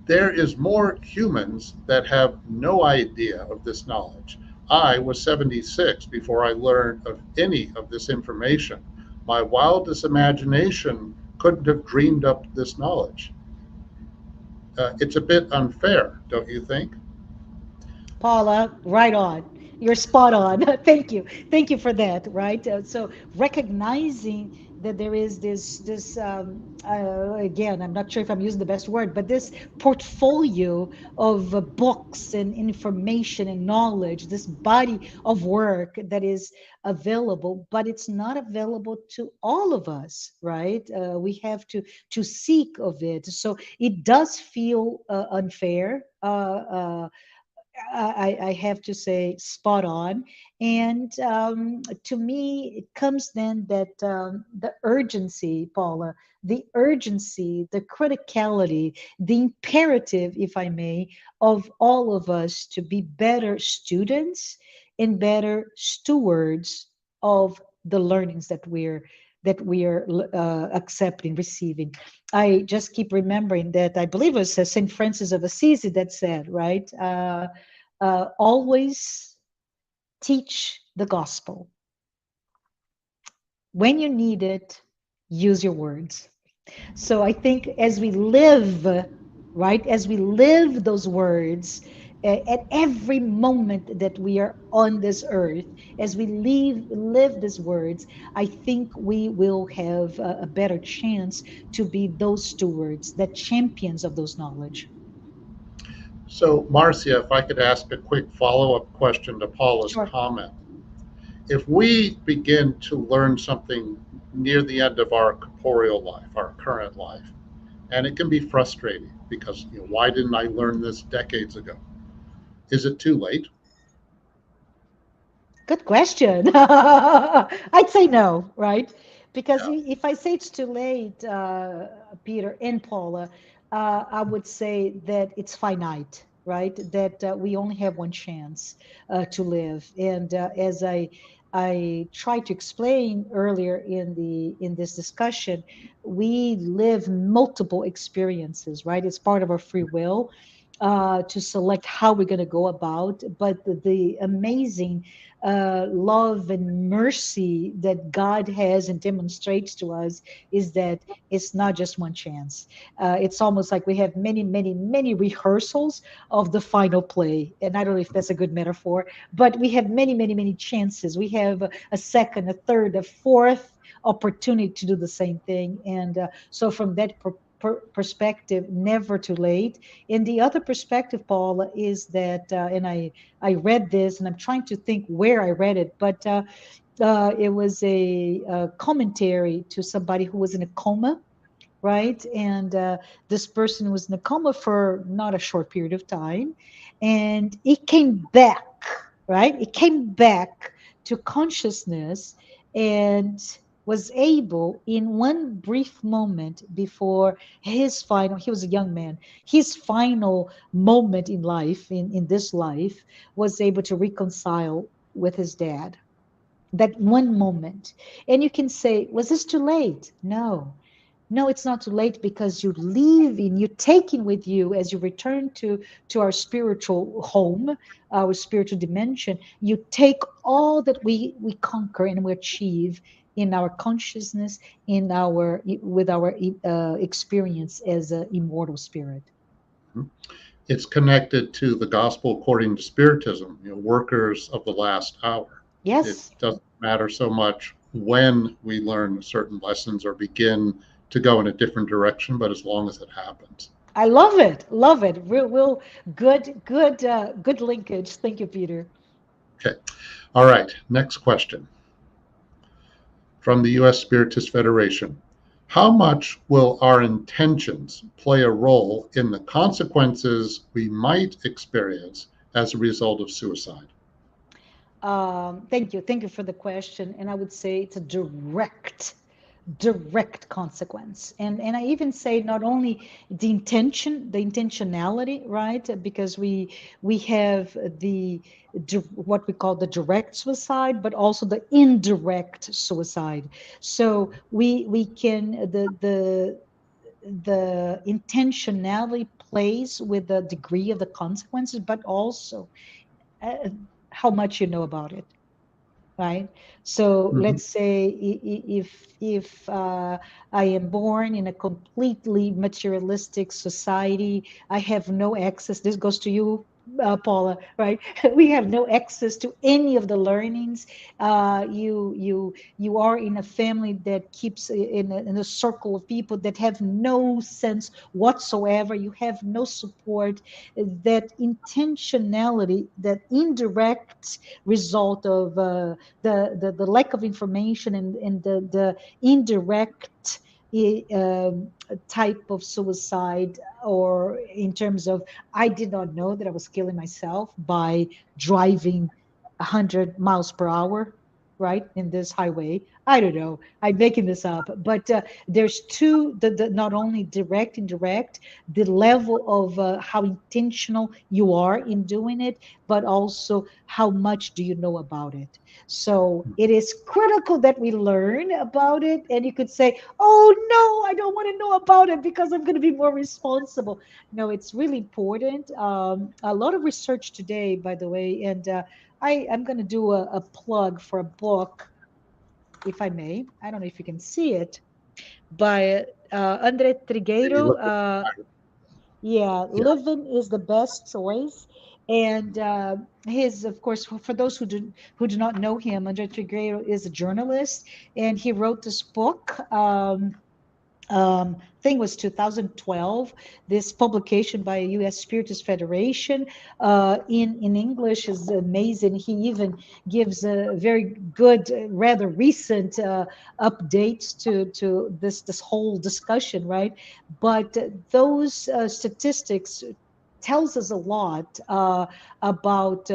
there is more humans that have no idea of this knowledge. I was 76 before I learned of any of this information. My wildest imagination couldn't have dreamed up this knowledge. It's a bit unfair, don't you think? Paula, right on. You're spot on. Thank you. Thank you for that. Right. So recognizing that there is this again, I'm not sure if I'm using the best word, but this portfolio of books and information and knowledge, this body of work that is available, but it's not available to all of us. Right. We have to seek of it. So it does feel unfair. I have to say spot on. And to me, it comes then that the urgency, Paula, the urgency, the criticality, the imperative, if I may, of all of us to be better students and better stewards of the learnings that we are accepting, receiving. I just keep remembering that I believe it was Saint Francis of Assisi that said, right? Always teach the gospel. When you need it, use your words. So I think as we live, right, as we live those words at every moment that we are on this earth, as we live these words, I think we will have a better chance to be those stewards, the champions of those knowledge. So, Marcia, if I could ask a quick follow up question to Paula's Sure. comment. If we begin to learn something near the end of our corporeal life, our current life, and it can be frustrating because, why didn't I learn this decades ago? Is it too late? Good question. I'd say no, right? Because Yeah. if I say it's too late, Peter and Paula, I would say that it's finite, right? That we only have one chance to live. And as I I tried to explain earlier in this discussion, we live multiple experiences, right? It's part of our free will to select how we're going to go about. But the amazing love and mercy that God has and demonstrates to us is that it's not just one chance. It's almost like we have many, many, many rehearsals of the final play. And I don't know if that's a good metaphor, but we have many, many, many chances. We have a second, a third, a fourth opportunity to do the same thing. And so, from that perspective, never too late. And the other perspective, Paula, is that, and I read this, and I'm trying to think where I read it, but it was a commentary to somebody who was in a coma, right? And this person was in a coma for not a short period of time, and it came back, right? It came back to consciousness and was able, in one brief moment before his final, he was a young man, his final moment in life, in this life, was able to reconcile with his dad. That one moment. And you can say, was this too late? No, no, it's not too late, because you leave in, you take in with you as you return to our spiritual home, our spiritual dimension. You take all that we conquer and we achieve in our consciousness, in our with our experience as an immortal spirit. It's connected to the gospel according to Spiritism, workers of the last hour. It Yes, doesn't matter so much when we learn certain lessons or begin to go in a different direction, but as long as it happens. I love it, love it. Real good linkage. Thank you, Peter. Okay. All right. Next question from the US Spiritist Federation. How much will our intentions play a role in the consequences we might experience as a result of suicide? Thank you for the question. And I would say it's a direct consequence. And I even say not only the intentionality, right? Because we have what we call the direct suicide, but also the indirect suicide. So we can the intentionality plays with the degree of the consequences, but also uh, how much you know about it, right? So Mhm. let's say if I am born in a completely materialistic society, I have no access. This goes to you, Paula, right? We have no access to any of the learnings. You are in a family that keeps in a circle of people that have no sense whatsoever. You have no support. That intentionality, that indirect result of the lack of information, and the indirect type of suicide, or in terms of, I did not know that I was killing myself by driving 100 miles per hour, right, in this highway. I don't know, I'm making this up, but there's two, not only direct, indirect, the level of how intentional you are in doing it, but also how much do you know about it. So it is critical that we learn about it. And you could say, oh no, I don't want to know about it because I'm going to be more responsible. No, it's really important. A lot of research today, by the way, and I'm going to do a plug for a book, if I may. I don't know if you can see it, by Andre You Trigueiro. look at the title. Yeah, Yeah. living is the best choice. And his, of course, for those who do not know him, Andre Trigueiro is a journalist, and he wrote this book. I think it was 2012. This publication by US Spiritist Federation in English is amazing. He even gives a very good, rather recent updates to this whole discussion, right? But those statistics tells us a lot about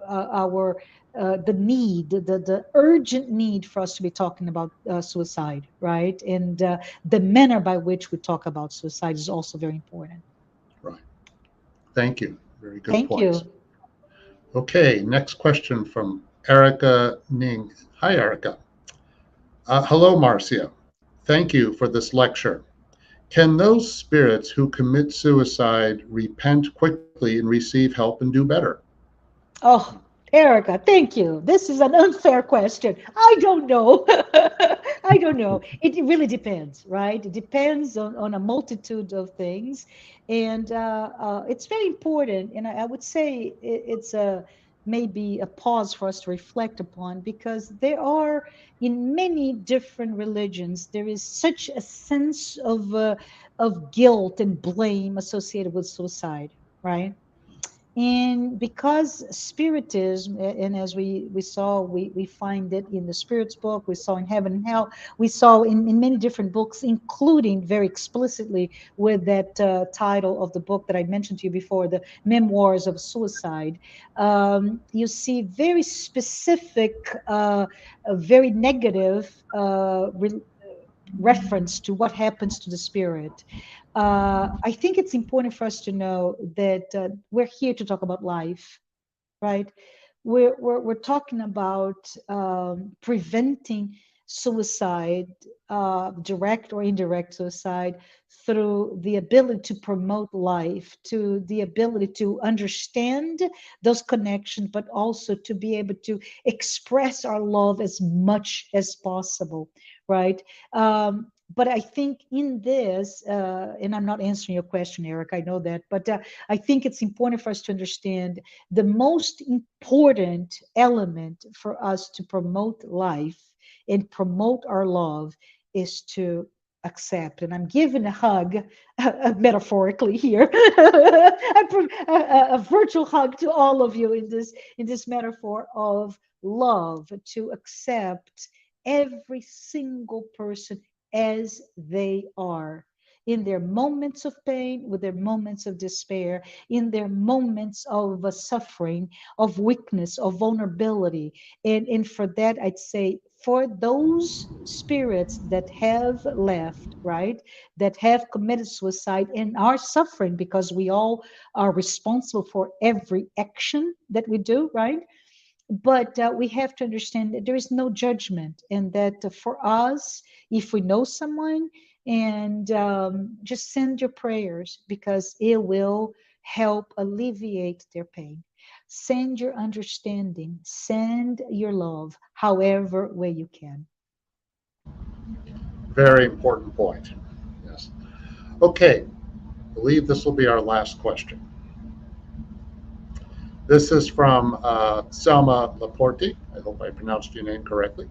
our the need, the urgent need for us to be talking about suicide, right? And the manner by which we talk about suicide is also very important. Right. Thank you. Very good Thank points. you. Okay. Next question from Erica Ning. Hi, Erica. Hello, Marcia. Thank you for this lecture. Can those spirits who commit suicide repent quickly and receive help and do better? Oh, Erica, thank you. This is an unfair question. I don't know. I don't know. It really depends, right? It depends on a multitude of things. And it's very important. And I would say it's a maybe a pause for us to reflect upon because there are in many different religions there is such a sense of guilt and blame associated with suicide, right? And because spiritism, and as we saw, we find it in the Spirit's book, we saw in Heaven and Hell, we saw in many different books, including very explicitly with that title of the book that I mentioned to you before, the Memoirs of Suicide. You see very specific, very negative reference to what happens to the spirit. I think it's important for us to know that we're here to talk about life, right? We're talking about preventing suicide, direct or indirect suicide, through the ability to promote life, to the ability to understand those connections, but also to be able to express our love as much as possible, right? But I think in this, and I'm not answering your question, Eric, I know that, but I think it's important for us to understand the most important element for us to promote life and promote our love is to accept. And I'm giving a hug, metaphorically here, a virtual hug to all of you in this metaphor of love, to accept every single person as they are, in their moments of pain, with their moments of despair, in their moments of suffering, of weakness, of vulnerability. And for that, I'd say for those spirits that have left, right, that have committed suicide and are suffering because we all are responsible for every action that we do, right? But we have to understand that there is no judgment, and that for us, if we know someone, and just send your prayers because it will help alleviate their pain. Send your understanding, send your love, however way you can. Very important point. Yes. Okay, I believe this will be our last question. This is from Selma Laporte. I hope I pronounced your name correctly.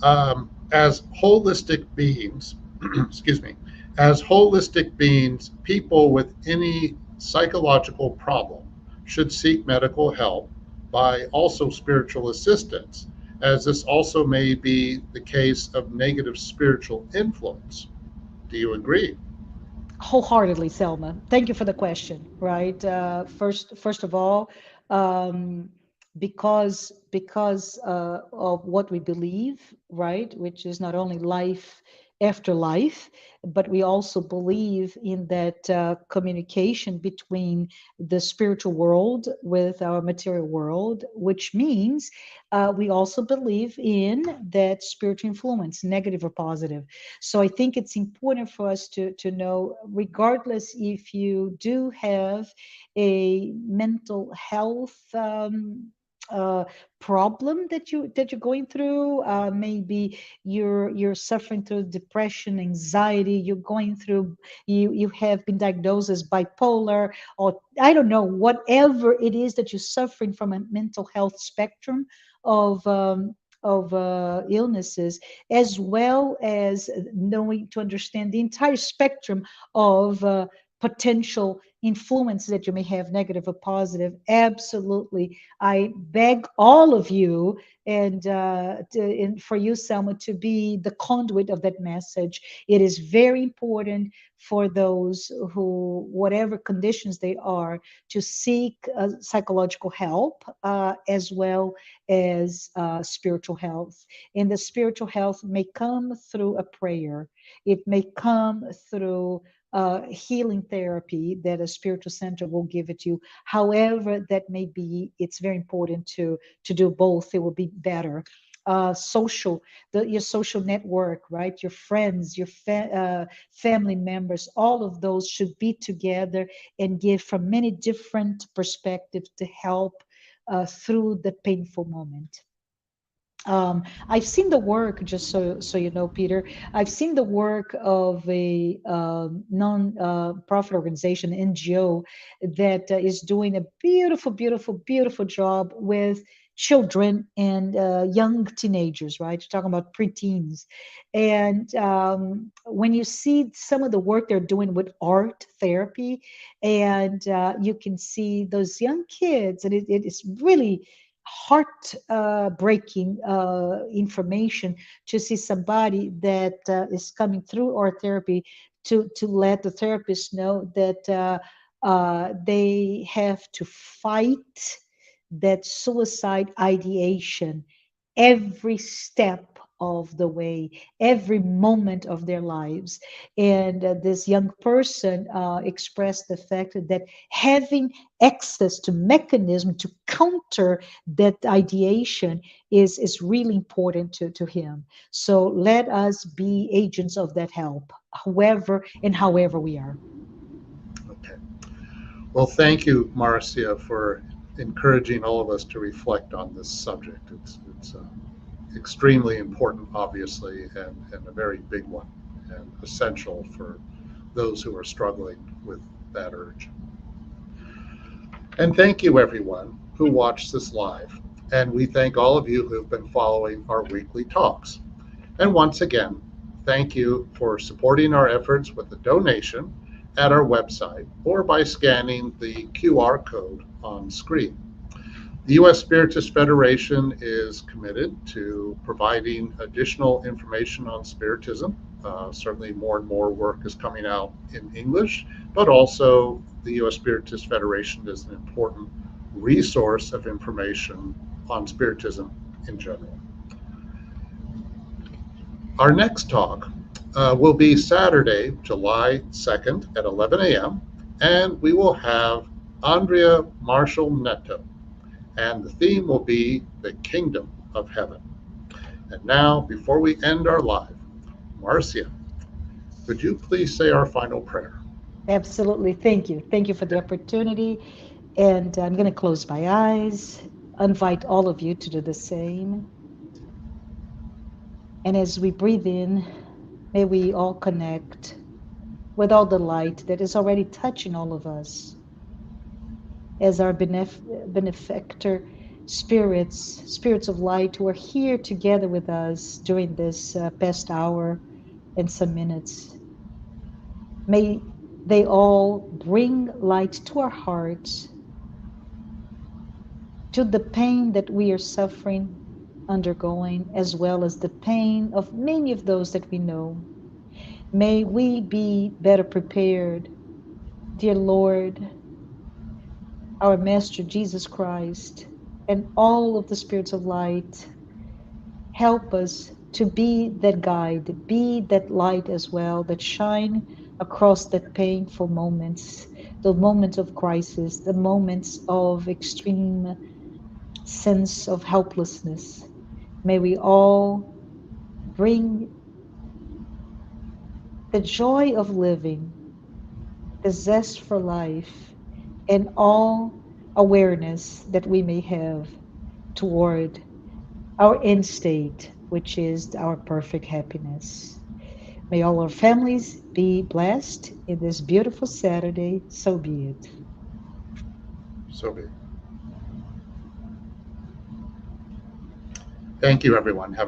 As holistic beings, excuse me, as holistic beings, people with any psychological problem should seek medical help by also spiritual assistance, as this also may be the case of negative spiritual influence. Do you agree? Wholeheartedly, Selma. Thank you for the question. Right. First of all, um, because of what we believe, right, which is not only life after life, but we also believe in that communication between the spiritual world with our material world, which means we also believe in that spiritual influence, negative or positive. So I think it's important for us to know, regardless if you do have a mental health uh, problem that you're going through, maybe you're suffering through depression, anxiety, you're going through, you have been diagnosed as bipolar, or I don't know, whatever it is that you're suffering from a mental health spectrum of illnesses, as well as knowing to understand the entire spectrum of potential influences that you may have, negative or positive. Absolutely, I beg all of you, and for you, Selma, to be the conduit of that message. It is very important for those who, whatever conditions they are, to seek psychological help, as well as spiritual health. And the spiritual health may come through a prayer. It may come through healing therapy that a spiritual center will give it to you. However, that may be, it's very important to do both. It will be better. Social, your social network, right? Your friends, your family members, all of those should be together and give from many different perspectives to help through the painful moment. I've seen the work, just so you know, Peter. I've seen the work of a non-profit organization, NGO, that is doing a beautiful, beautiful, beautiful job with children and young teenagers. Right, you're talking about preteens, and when you see some of the work they're doing with art therapy, and you can see those young kids, and it is really heart breaking information to see somebody that is coming through our therapy to let the therapist know that they have to fight that suicide ideation every step of the way, every moment of their lives. And this young person expressed the fact that having access to mechanism to counter that ideation is really important to him. So let us be agents of that help, whoever and however we are. Okay. Well, thank you, Marcia, for encouraging all of us to reflect on this subject. It's extremely important, obviously, and a very big one, and essential for those who are struggling with that urge. And thank you, everyone who watched this live. And we thank all of you who have been following our weekly talks. And once again, thank you for supporting our efforts with a donation at our website or by scanning the QR code on screen. The US Spiritist Federation is committed to providing additional information on Spiritism. Certainly more and more work is coming out in English, but also the US Spiritist Federation is an important resource of information on Spiritism in general. Our next talk will be Saturday, July 2nd at 11 a.m., and we will have Andrea Marshall Neto, and the theme will be the Kingdom of Heaven. And now, before we end our live, Marcia, would you please say our final prayer? Absolutely. Thank you. Thank you for the opportunity. And I'm going to close my eyes, invite all of you to do the same. And as we breathe in, may we all connect with all the light that is already touching all of us as our benefactor spirits of light who are here together with us during this past hour and some minutes. May they all bring light to our hearts, to the pain that we are suffering, undergoing, as well as the pain of many of those that we know. May we be better prepared, dear Lord, our Master Jesus Christ, and all of the spirits of light. Help us to be that guide, be that light as well, that shine across the painful moments, the moments of crisis, the moments of extreme sense of helplessness. May we all bring the joy of living, the zest for life, and all awareness that we may have toward our end state, which is our perfect happiness. May all our families be blessed in this beautiful Saturday. So be it. So be it. Thank you, everyone. Have